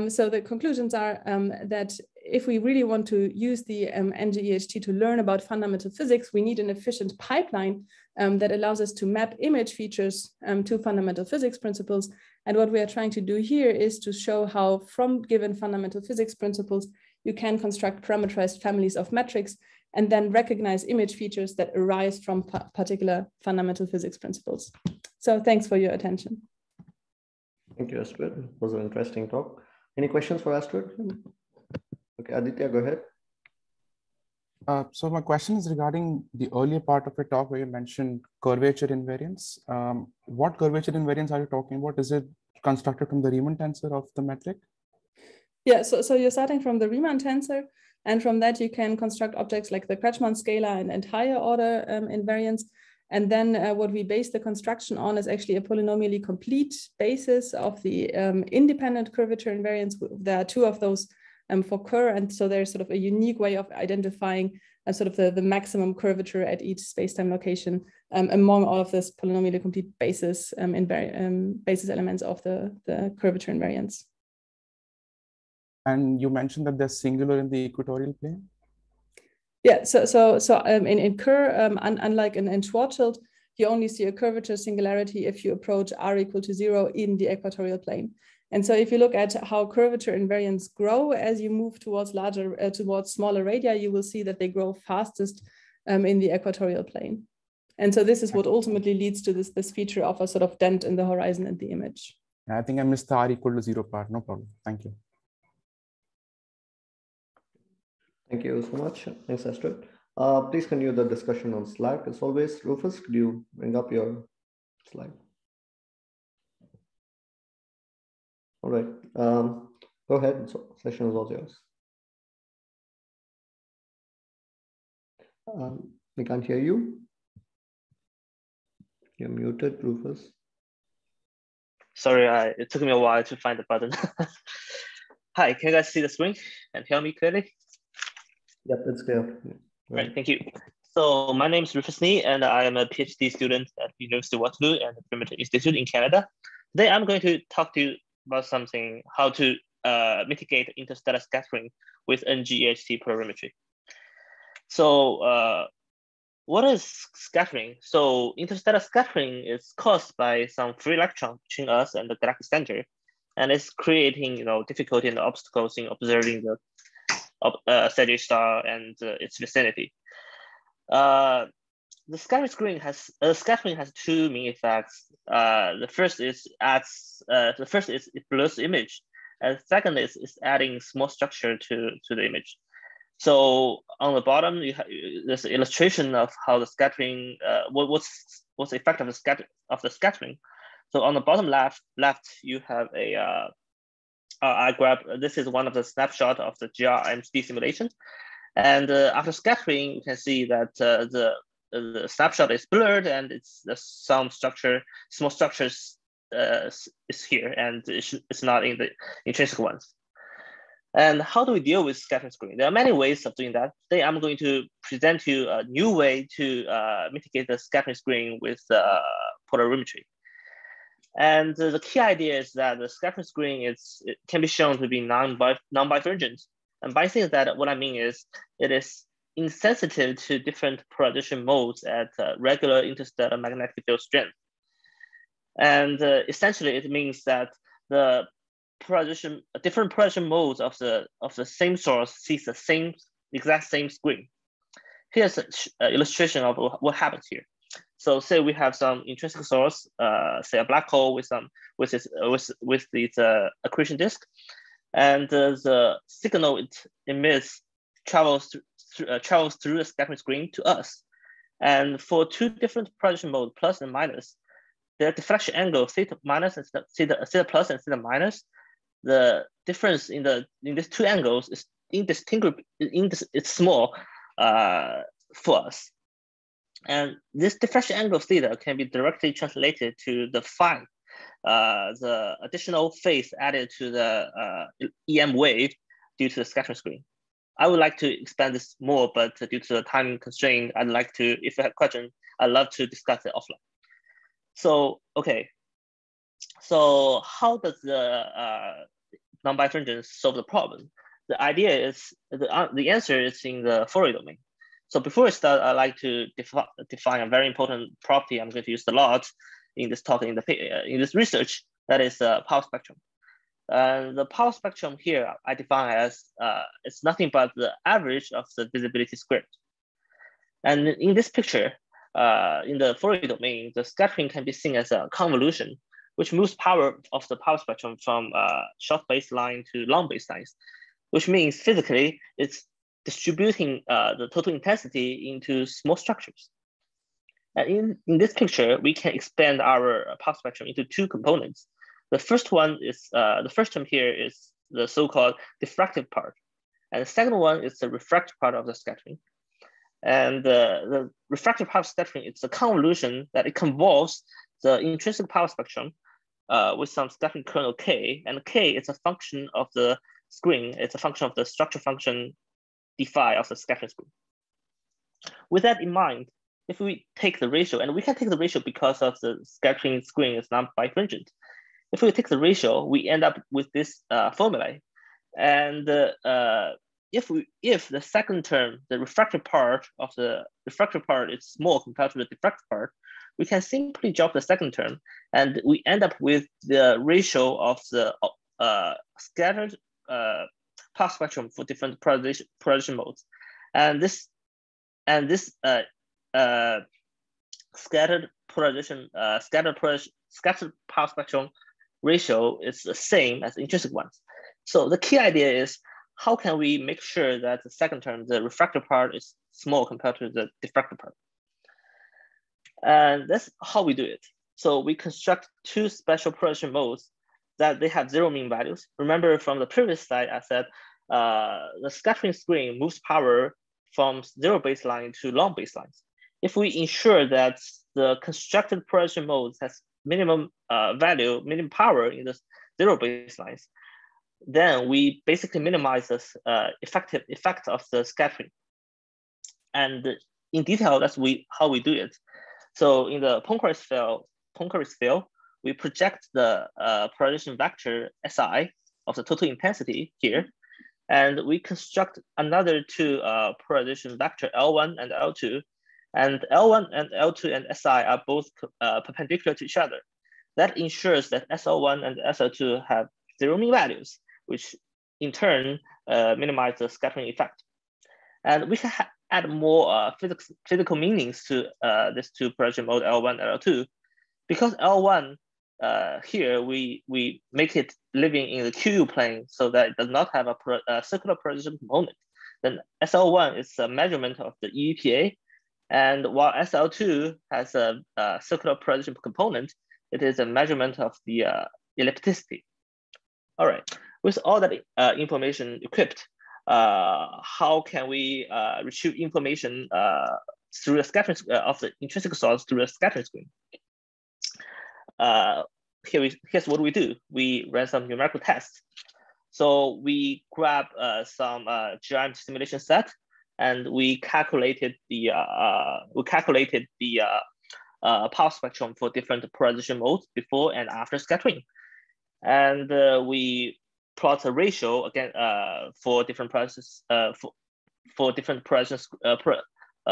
S9: So the conclusions are that if we really want to use the NGEHT to learn about fundamental physics, we need an efficient pipeline that allows us to map image features to fundamental physics principles. And what we are trying to do here is to show how from given fundamental physics principles, you can construct parameterized families of metrics and then recognize image features that arise from particular fundamental physics principles. So thanks for your attention.
S5: Thank you, Astrid. It was an interesting talk. Any questions for Astrid? Okay, Aditya, go ahead.
S6: So my question is regarding the earlier part of your talk where you mentioned curvature invariance. What curvature invariance are you talking about? Is it constructed from the Riemann tensor of the metric?
S9: Yeah, so you're starting from the Riemann tensor, and from that you can construct objects like the Kretschmann scalar and higher order invariance. And then what we base the construction on is actually a polynomially complete basis of the independent curvature invariance. There are two of those for Kerr, and so there's sort of a unique way of identifying sort of the maximum curvature at each spacetime location among all of this polynomially complete basis basis elements of the curvature invariance.
S6: And you mentioned that they're singular in the equatorial plane?
S9: Yeah, so in Kerr, unlike in Schwarzschild, you only see a curvature singularity if you approach r equal to 0 in the equatorial plane. And so if you look at how curvature invariants grow as you move towards smaller radii, you will see that they grow fastest in the equatorial plane. And so this is what ultimately leads to this feature of a sort of dent in the horizon and the image.
S6: I think I missed the r equal to 0 part. No problem. Thank you.
S5: Thank you so much. Thanks, Astrid. Please continue the discussion on Slack. As always, Rufus, could you bring up your slide? All right. Go ahead. So, session is all yours. We can't hear you. You're muted, Rufus.
S10: Sorry, it took me a while to find the button. Hi, can you guys see the screen and hear me clearly?
S5: Yep, it's clear.
S10: Right, thank you. So my name is Rufus Ni, and I am a PhD student at University of Waterloo and the Perimeter Institute in Canada. Today, I'm going to talk to you about something, how to mitigate interstellar scattering with NG-EHT polarimetry. So what is scattering? So interstellar scattering is caused by some free electron between us and the galactic center, and it's creating difficulty and obstacles in observing the Sagittarius star and its vicinity. The scattering has two main effects. The first is it blurs the image, and second is adding small structure to the image. So on the bottom, you have this illustration of how the scattering, what's the effect of the scattering. So on the bottom left, you have a this is one of the snapshot of the GRMSD simulation. And after scattering, you can see that the snapshot is blurred and some small structures is here, and it's not in the intrinsic ones. And how do we deal with scattering screen? There are many ways of doing that. Today, I'm going to present to you a new way to mitigate the scattering screen with polarimetry. And the key idea is that the scattering screen can be shown to be non-bifurcent. And by saying that, what I mean is it is insensitive to different polarization modes at regular interstellar magnetic field strength. And essentially, it means that the different polarization modes of the same source sees the exact same screen. Here's an illustration of what happens here. So say we have some intrinsic source, say a black hole with its accretion disk, and the signal it emits travels through the scattering screen to us. And for two different polarization modes, plus and minus, their diffraction angle theta minus and theta plus and theta minus, the difference in these two angles is indistinguishable. It's small for us. And this diffraction angle theta can be directly translated to the phi, the additional phase added to the EM wave due to the scattering screen. I would like to expand this more, but due to the time constraint, I'd like to, if you have questions, I'd love to discuss it offline. So, okay. So how does the non-bifurcence solve the problem? The idea is, the answer is in the Fourier domain. So before I start, I'd like to define a very important property I'm going to use a lot in this talk, in this research, that is power spectrum. The power spectrum here I define as it's nothing but the average of the visibility squared. And in this picture, in the Fourier domain, the scattering can be seen as a convolution, which moves power of the power spectrum from short baseline to long baselines, which means physically it's distributing the total intensity into small structures. And in this picture, we can expand our power spectrum into two components. The first one is, the first term here is the so-called diffractive part. And the second one is the refractive part of the scattering. And the refractive part of scattering, it's a convolution that it convolves the intrinsic power spectrum with some scattering kernel K, and K is a function of the screen. It's a function of the structure function d phi of the scattering screen. With that in mind, if we take the ratio, and we can take the ratio because of the scattering screen is not bifringent. If we take the ratio, we end up with this formula. And if the second term, the refractive part of the refractive part is small compared to the diffractive part, we can simply drop the second term, and we end up with the ratio of the scattered power spectrum for different polarization modes. And this scattered power spectrum ratio is the same as the intrinsic ones. So the key idea is, how can we make sure that the second term, the refractive part, is small compared to the diffractive part? And that's how we do it. So we construct two special polarization modes that they have zero mean values. Remember from the previous slide, I said the scattering screen moves power from zero baseline to long baselines. If we ensure that the constructed polarization modes has minimum value, minimum power in the zero baselines, then we basically minimize this effect of the scattering. And in detail, that's how we do it. So in the Poincare field, we project the polarization vector SI of the total intensity here, and we construct another two polarization vector L1 and L2, and L1 and L2 and SI are both perpendicular to each other. That ensures that SL1 and SL2 have zero mean values, which in turn minimize the scattering effect. And we can add more physical meanings to this two polarization mode L1 and L2. Because L1 here, we make it living in the QU plane so that it does not have a circular polarization component. Then SL1 is a measurement of the EEPA, and while SL2 has a circular polarization component, it is a measurement of the ellipticity. All right, with all that information equipped, how can we retrieve information through the scattering of the intrinsic source through the scattering screen? Here's what we do. We run some numerical tests. So we grab some geometry simulation set, and we calculated the power spectrum for different polarization modes before and after scattering, and we plot a ratio again for different polarization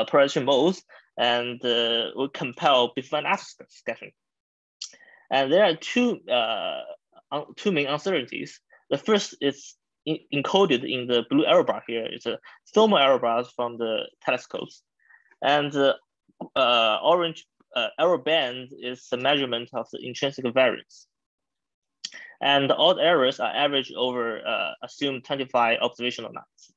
S10: polarization modes, and we compare before and after scattering. And there are two main uncertainties. The first is encoded in the blue arrow bar here. It's a thermal arrow bars from the telescopes. And the orange arrow band is the measurement of the intrinsic variance. And all the errors are averaged over assumed 25 observational nights.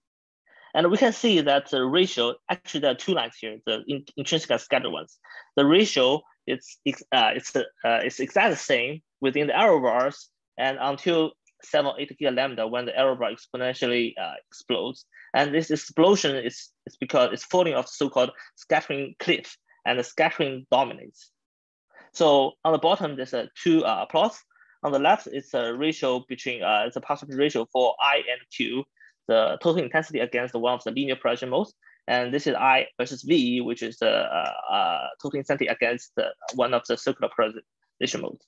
S10: And we can see that the ratio, actually there are two lines here, the intrinsic and scattered ones. The ratio, it's exactly the same within the error bars and until 7 or 8 gigaalambda when the error bar exponentially explodes. And this explosion is because it's falling off the so-called scattering cliff, and the scattering dominates. So on the bottom, there's two plots. On the left, it's a ratio between, it's a possible ratio for I and Q, the total intensity against one of the linear polarization modes. And this is I versus V, which is the total intensity against one of the circular polarization modes.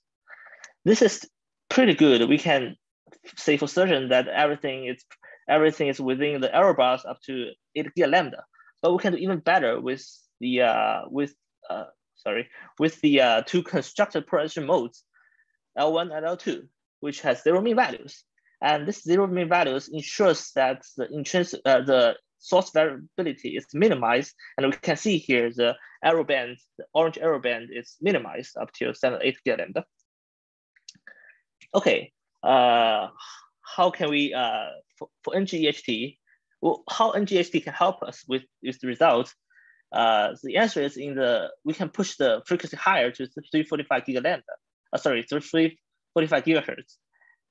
S10: This is pretty good. We can say for certain that everything is within the error bars up to 8 gigaalambda. But we can do even better with the two constructed polarization modes, L1 and L2, which has zero mean values. And this zero mean values ensures that the intrinsic the source variability is minimized. And we can see here the arrow band, the orange arrow band is minimized up to 7 or 8 gigaalambda. Okay, how can we, for NGEHT, well, how NGHT can help us with the result? The answer is we can push the frequency higher to 345 gigalambda. 345 gigahertz.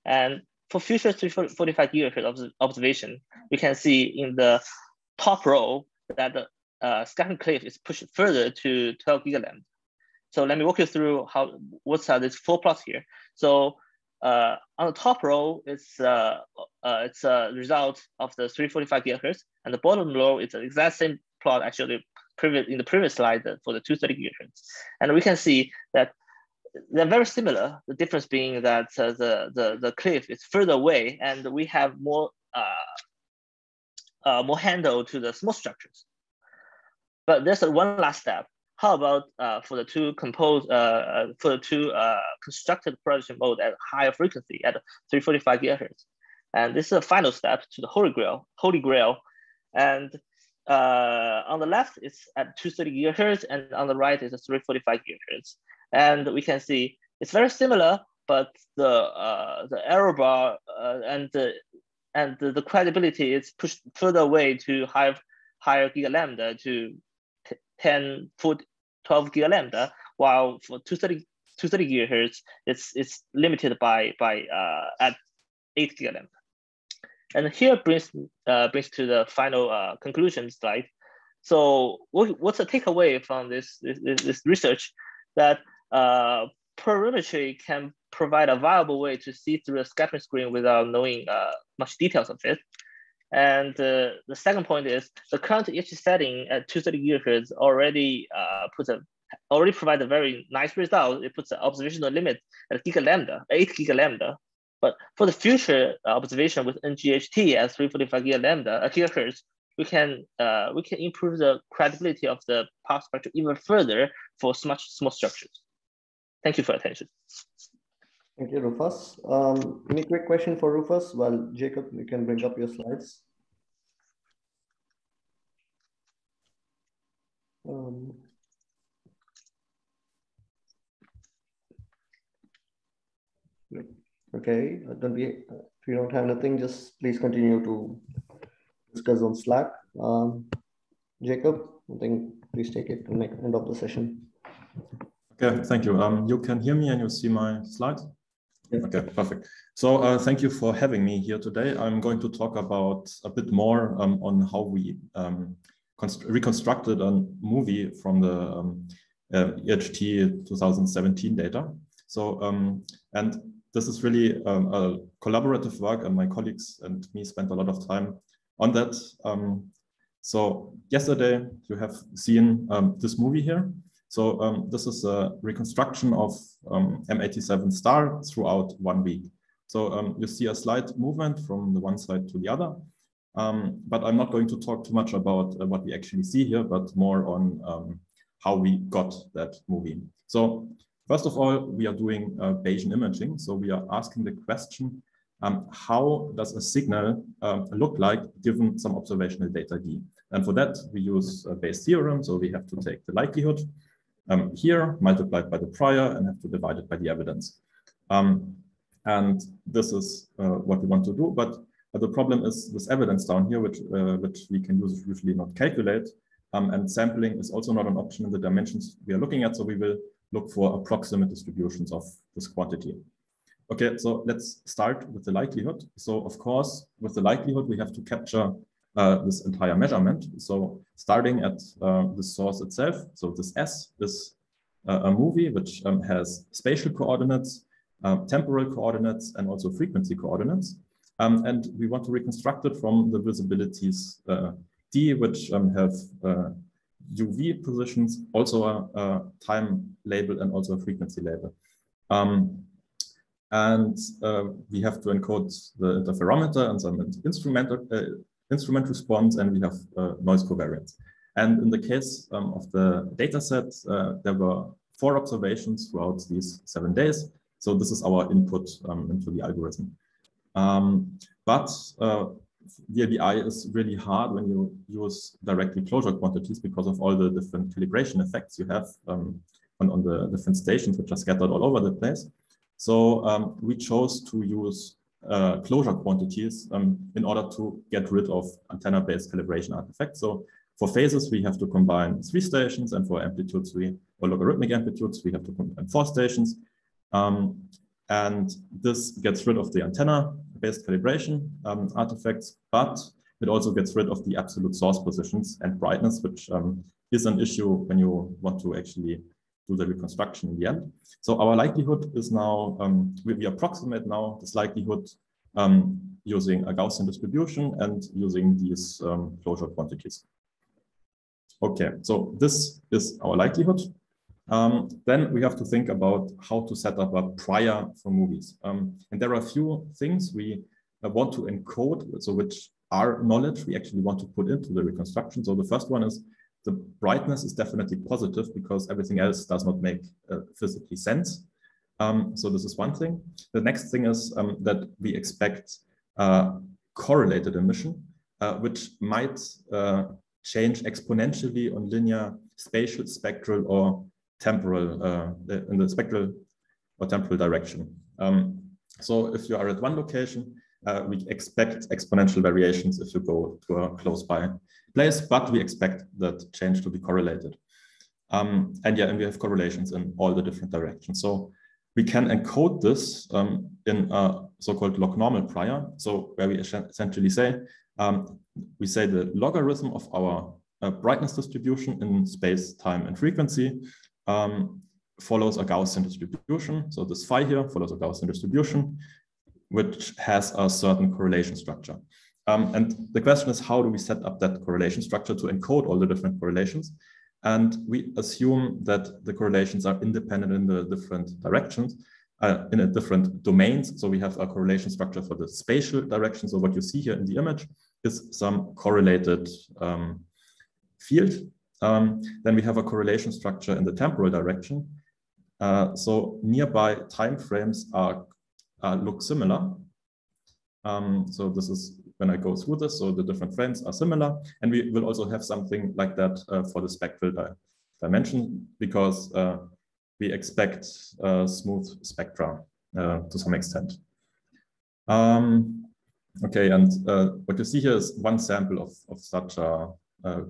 S10: And for future 345 gigahertz observation, we can see in the top row that the scattering cliff is pushed further to 12 gigalambda. So let me walk you through what's this 4 plots here. So on the top row, it's a result of the 345 gigahertz, and the bottom row is the exact same plot actually in the previous slide for the 230 gigahertz. And we can see that they're very similar. The difference being that the cliff is further away, and we have more handle to the small structures. But there's one last step. How about for the two constructed projection mode at higher frequency at 345 gigahertz? And this is a final step to the Holy Grail. And on the left, it's at 230 gigahertz, and on the right is 345 gigahertz. And we can see it's very similar, but the error bar and the credibility is pushed further away to higher gigalambda to 10, 12 gigalambda, while for 230 gigahertz, it's limited by at 8 gigalambda. And here brings to the final conclusion slide. So what's the takeaway from this research? That polarimetry can provide a viable way to see through a scattering screen without knowing much details of it. And the second point is the current EHT setting at 230 gigahertz already provides a very nice result. It puts an observational limit at 8 gigalambda. But for the future observation with NGHT at 345 gigahertz, we can improve the credibility of the power spectrum even further for much small structures. Thank you for your attention.
S1: Thank you, Rufus. Any quick question for Rufus? Well, Jacob, you can bring up your slides. Okay, if you don't have anything, just please continue to discuss on Slack. Jacob, I think please take it to the end of the session.
S11: Okay, thank you. You can hear me and you see my slides? Yeah. Okay, perfect. So thank you for having me here today. I'm going to talk about a bit more on how we reconstructed a movie from the EHT 2017 data. So, and this is really a collaborative work, and my colleagues and me spent a lot of time on that. So yesterday you have seen this movie here. So this is a reconstruction of M87 star throughout 1 week. So you see a slight movement from the one side to the other. But I'm not going to talk too much about what we actually see here, but more on how we got that movie. So first of all, we are doing Bayesian imaging. So we are asking the question, how does a signal look like given some observational data D? And for that, we use Bayes' theorem. So we have to take the likelihood here, multiplied by the prior, and have to divide it by the evidence. And this is what we want to do. But the problem is this evidence down here, which we can usually not calculate. And sampling is also not an option in the dimensions we are looking at. So we will look for approximate distributions of this quantity. Okay, so let's start with the likelihood. So of course, with the likelihood, we have to capture this entire measurement. So starting at the source itself. So this S is a movie which has spatial coordinates, temporal coordinates, and also frequency coordinates. And we want to reconstruct it from the visibilities D, which have UV positions, also a time label and also a frequency label. And we have to encode the interferometer and some instrument response, and we have noise covariance. And in the case of the data set, there were 4 observations throughout these 7 days. So this is our input into the algorithm. But VLBI is really hard when you use directly closure quantities because of all the different calibration effects you have on the different stations, which are scattered all over the place. So we chose to use closure quantities in order to get rid of antenna-based calibration artifacts. So for phases, we have to combine 3 stations, and for amplitudes, or logarithmic amplitudes, we have to combine 4 stations. And this gets rid of the antenna-based calibration artifacts, but it also gets rid of the absolute source positions and brightness, which is an issue when you want to actually do the reconstruction in the end. So our likelihood is now, we approximate now this likelihood using a Gaussian distribution and using these closure quantities. Okay, so this is our likelihood. Then we have to think about how to set up a prior for movies. And there are a few things we want to encode, so which are knowledge we actually want to put into the reconstruction. So the first one is the brightness is definitely positive because everything else does not make physically sense. So this is one thing. The next thing is that we expect correlated emission, which might change exponentially on linear, spatial, spectral, or temporal, in the spectral or temporal direction. So if you are at one location, we expect exponential variations if you go to a close by place, but we expect that change to be correlated. And we have correlations in all the different directions. So we can encode this in a so-called log normal prior. So where we essentially say, the logarithm of our brightness distribution in space, time, and frequency follows a Gaussian distribution. So this phi here follows a Gaussian distribution, which has a certain correlation structure. And the question is, how do we set up that correlation structure to encode all the different correlations? And we assume that the correlations are independent in the different directions, in a different domains. So we have a correlation structure for the spatial direction. So what you see here in the image is some correlated field. Then we have a correlation structure in the temporal direction. So nearby time frames look similar. So this is when I go through this, so the different frames are similar. And we will also have something like that for the spectral dimension, because we expect smooth spectra to some extent. Okay, and what you see here is one sample of such a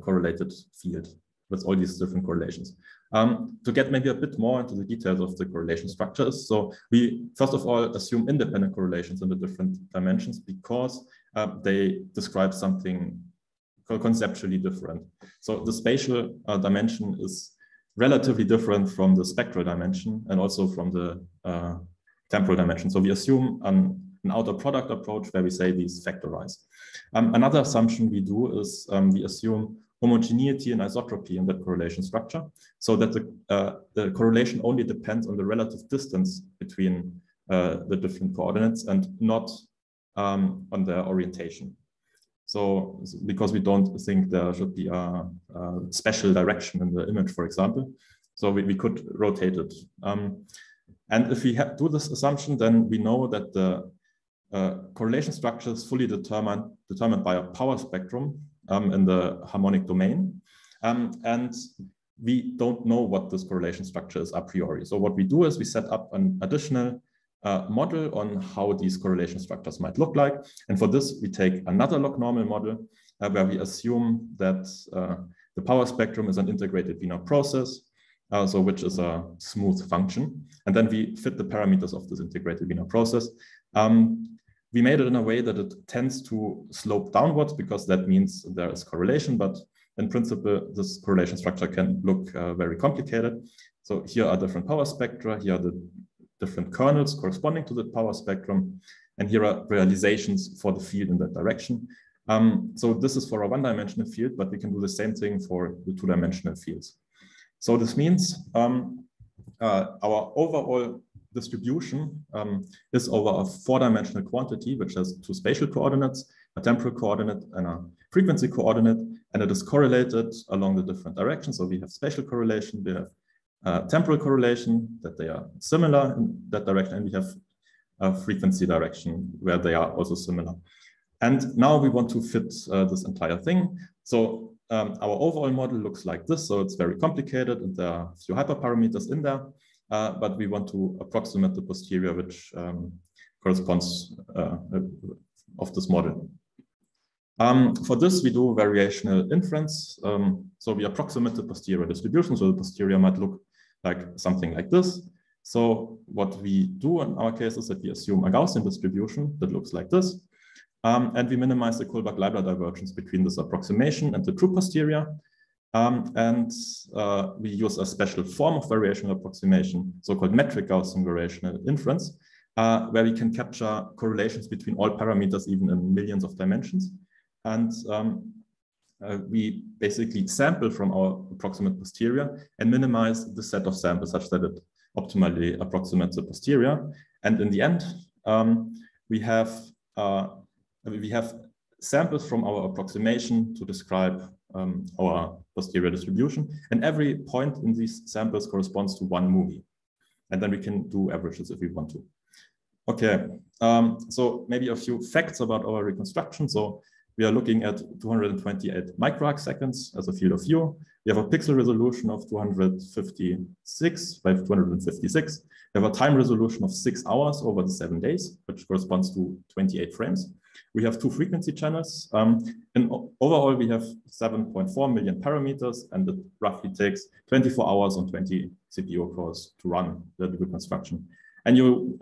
S11: correlated field with all these different correlations. To get maybe a bit more into the details of the correlation structures, so we first of all assume independent correlations in the different dimensions because they describe something conceptually different. So the spatial dimension is relatively different from the spectral dimension and also from the temporal dimension. So we assume an outer product approach where we say these factorize. Another assumption we do is we assume homogeneity and isotropy in that correlation structure, so that the correlation only depends on the relative distance between the different coordinates and not on their orientation. So because we don't think there should be a special direction in the image, for example, so we could rotate it. And if we do this assumption, then we know that the correlation structure is fully determined by a power spectrum in the harmonic domain. And we don't know what this correlation structure is a priori. So what we do is we set up an additional model on how these correlation structures might look like. And for this, we take another log normal model where we assume that the power spectrum is an integrated Wiener process, so which is a smooth function. And then we fit the parameters of this integrated Wiener process. We made it in a way that it tends to slope downwards because that means there is correlation, but in principle, this correlation structure can look very complicated. So here are different power spectra, here are the different kernels corresponding to the power spectrum, and here are realizations for the field in that direction. So this is for a one-dimensional field, but we can do the same thing for the two-dimensional fields. So this means our overall distribution is over a four-dimensional quantity, which has two spatial coordinates, a temporal coordinate, and a frequency coordinate, and it is correlated along the different directions. So we have spatial correlation, we have temporal correlation, that they are similar in that direction, and we have a frequency direction where they are also similar. And now we want to fit this entire thing. So our overall model looks like this. So it's very complicated, and there are a few hyperparameters in there. But we want to approximate the posterior, which corresponds of this model. For this, we do variational inference. So we approximate the posterior distribution. So the posterior might look like something like this. So what we do in our case is that we assume a Gaussian distribution that looks like this. And we minimize the Kullback-Leibler divergence between this approximation and the true posterior. And we use a special form of variational approximation, so-called metric Gaussian variational inference, where we can capture correlations between all parameters, even in millions of dimensions. And we basically sample from our approximate posterior and minimize the set of samples such that it optimally approximates the posterior. And in the end, we have samples from our approximation to describe our posterior distribution. And every point in these samples corresponds to one movie. And then we can do averages if we want to. Okay, so maybe a few facts about our reconstruction. So we are looking at 228 microarc seconds as a field of view. We have a pixel resolution of 256 by 256. We have a time resolution of 6 hours over the 7 days, which corresponds to 28 frames. We have 2 frequency channels. And overall, we have 7.4 million parameters, and it roughly takes 24 hours on 20 CPU cores to run the reconstruction. And you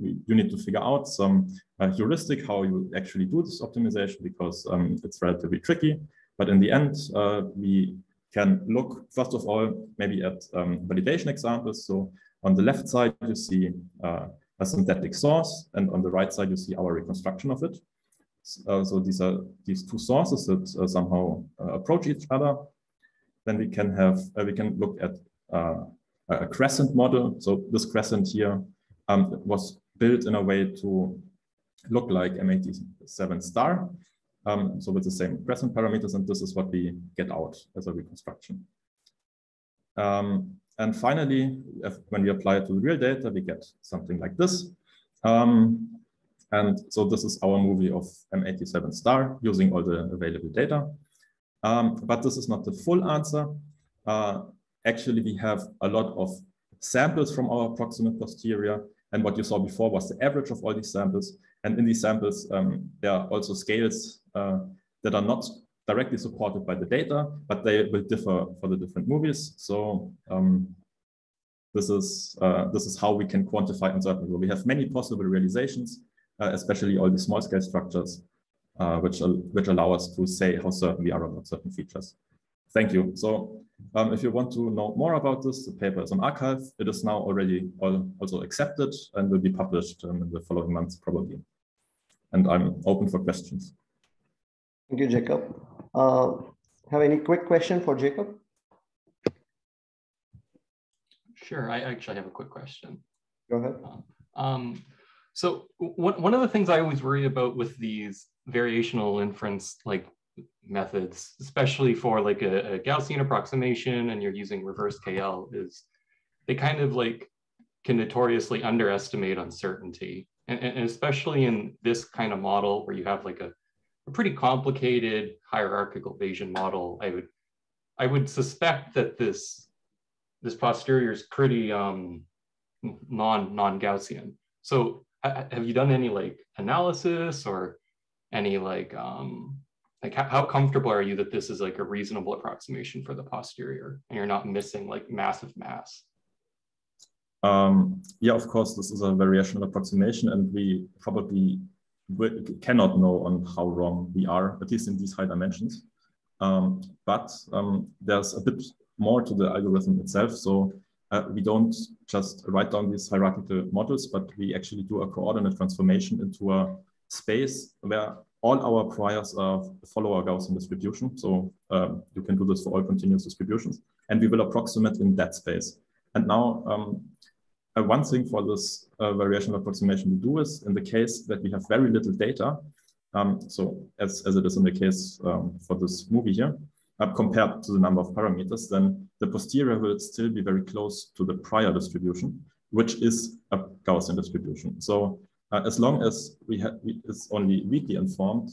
S11: you need to figure out some heuristic how you actually do this optimization, because it's relatively tricky. But in the end, we can look, first of all, maybe at validation examples. So on the left side, you see a synthetic source, and on the right side, you see our reconstruction of it. So these are these two sources that somehow approach each other. Then we can have, we can look at a crescent model. So this crescent here was built in a way to look like M87 star. So with the same crescent parameters, and this is what we get out as a reconstruction. And finally, when we apply it to the real data, we get something like this. And so this is our movie of M87 star using all the available data. But this is not the full answer. Actually, we have a lot of samples from our approximate posterior. And what you saw before was the average of all these samples. And in these samples, there are also scales that are not directly supported by the data, but they will differ for the different movies. So this is how we can quantify uncertainty. We have many possible realizations, especially all the small scale structures, which allow us to say how certain we are about certain features. Thank you. So if you want to know more about this, the paper is on arXiv. It is now already also accepted and will be published in the following months, probably. And I'm open for questions.
S1: Thank you, Jacob. Have any quick question for Jacob?
S3: Sure, I actually have a quick question.
S1: Go ahead.
S3: So one of the things I always worry about with these variational inference methods, especially for like a Gaussian approximation and you're using reverse KL, is they kind of can notoriously underestimate uncertainty. And especially in this kind of model where you have a pretty complicated hierarchical Bayesian model, I would suspect that this posterior is pretty non-Gaussian. So have you done any analysis or any how comfortable are you that this is a reasonable approximation for the posterior and you're not missing massive mass?
S11: Yeah, of course, this is a variational approximation, and we probably cannot know on how wrong we are, at least in these high dimensions. But there's a bit more to the algorithm itself. So we don't just write down these hierarchical models, but we actually do a coordinate transformation into a space where all our priors follow a Gaussian distribution. So you can do this for all continuous distributions, and we will approximate in that space. And now, one thing for this variational approximation we do is, in the case that we have very little data, so as it is in the case for this movie here, compared to the number of parameters, then the posterior will still be very close to the prior distribution, which is a Gaussian distribution. So as long as it's only weakly informed,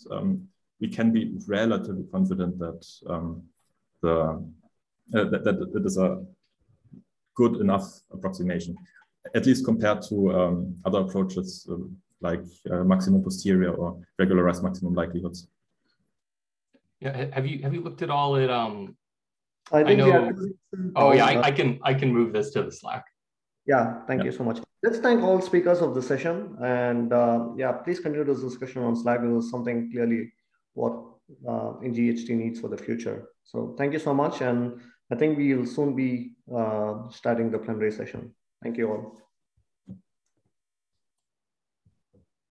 S11: we can be relatively confident that that it is a good enough approximation. at least compared to other approaches like maximum posterior or regularized maximum likelihoods.
S3: Yeah, have you looked at all at
S5: I know.
S3: I can move this to the Slack.
S5: Yeah, thank you so much. Let's thank all speakers of the session, and yeah, please continue this discussion on Slack. This is something clearly what NGHT needs for the future. So thank you so much, and I think we will soon be starting the plenary session. Thank you all.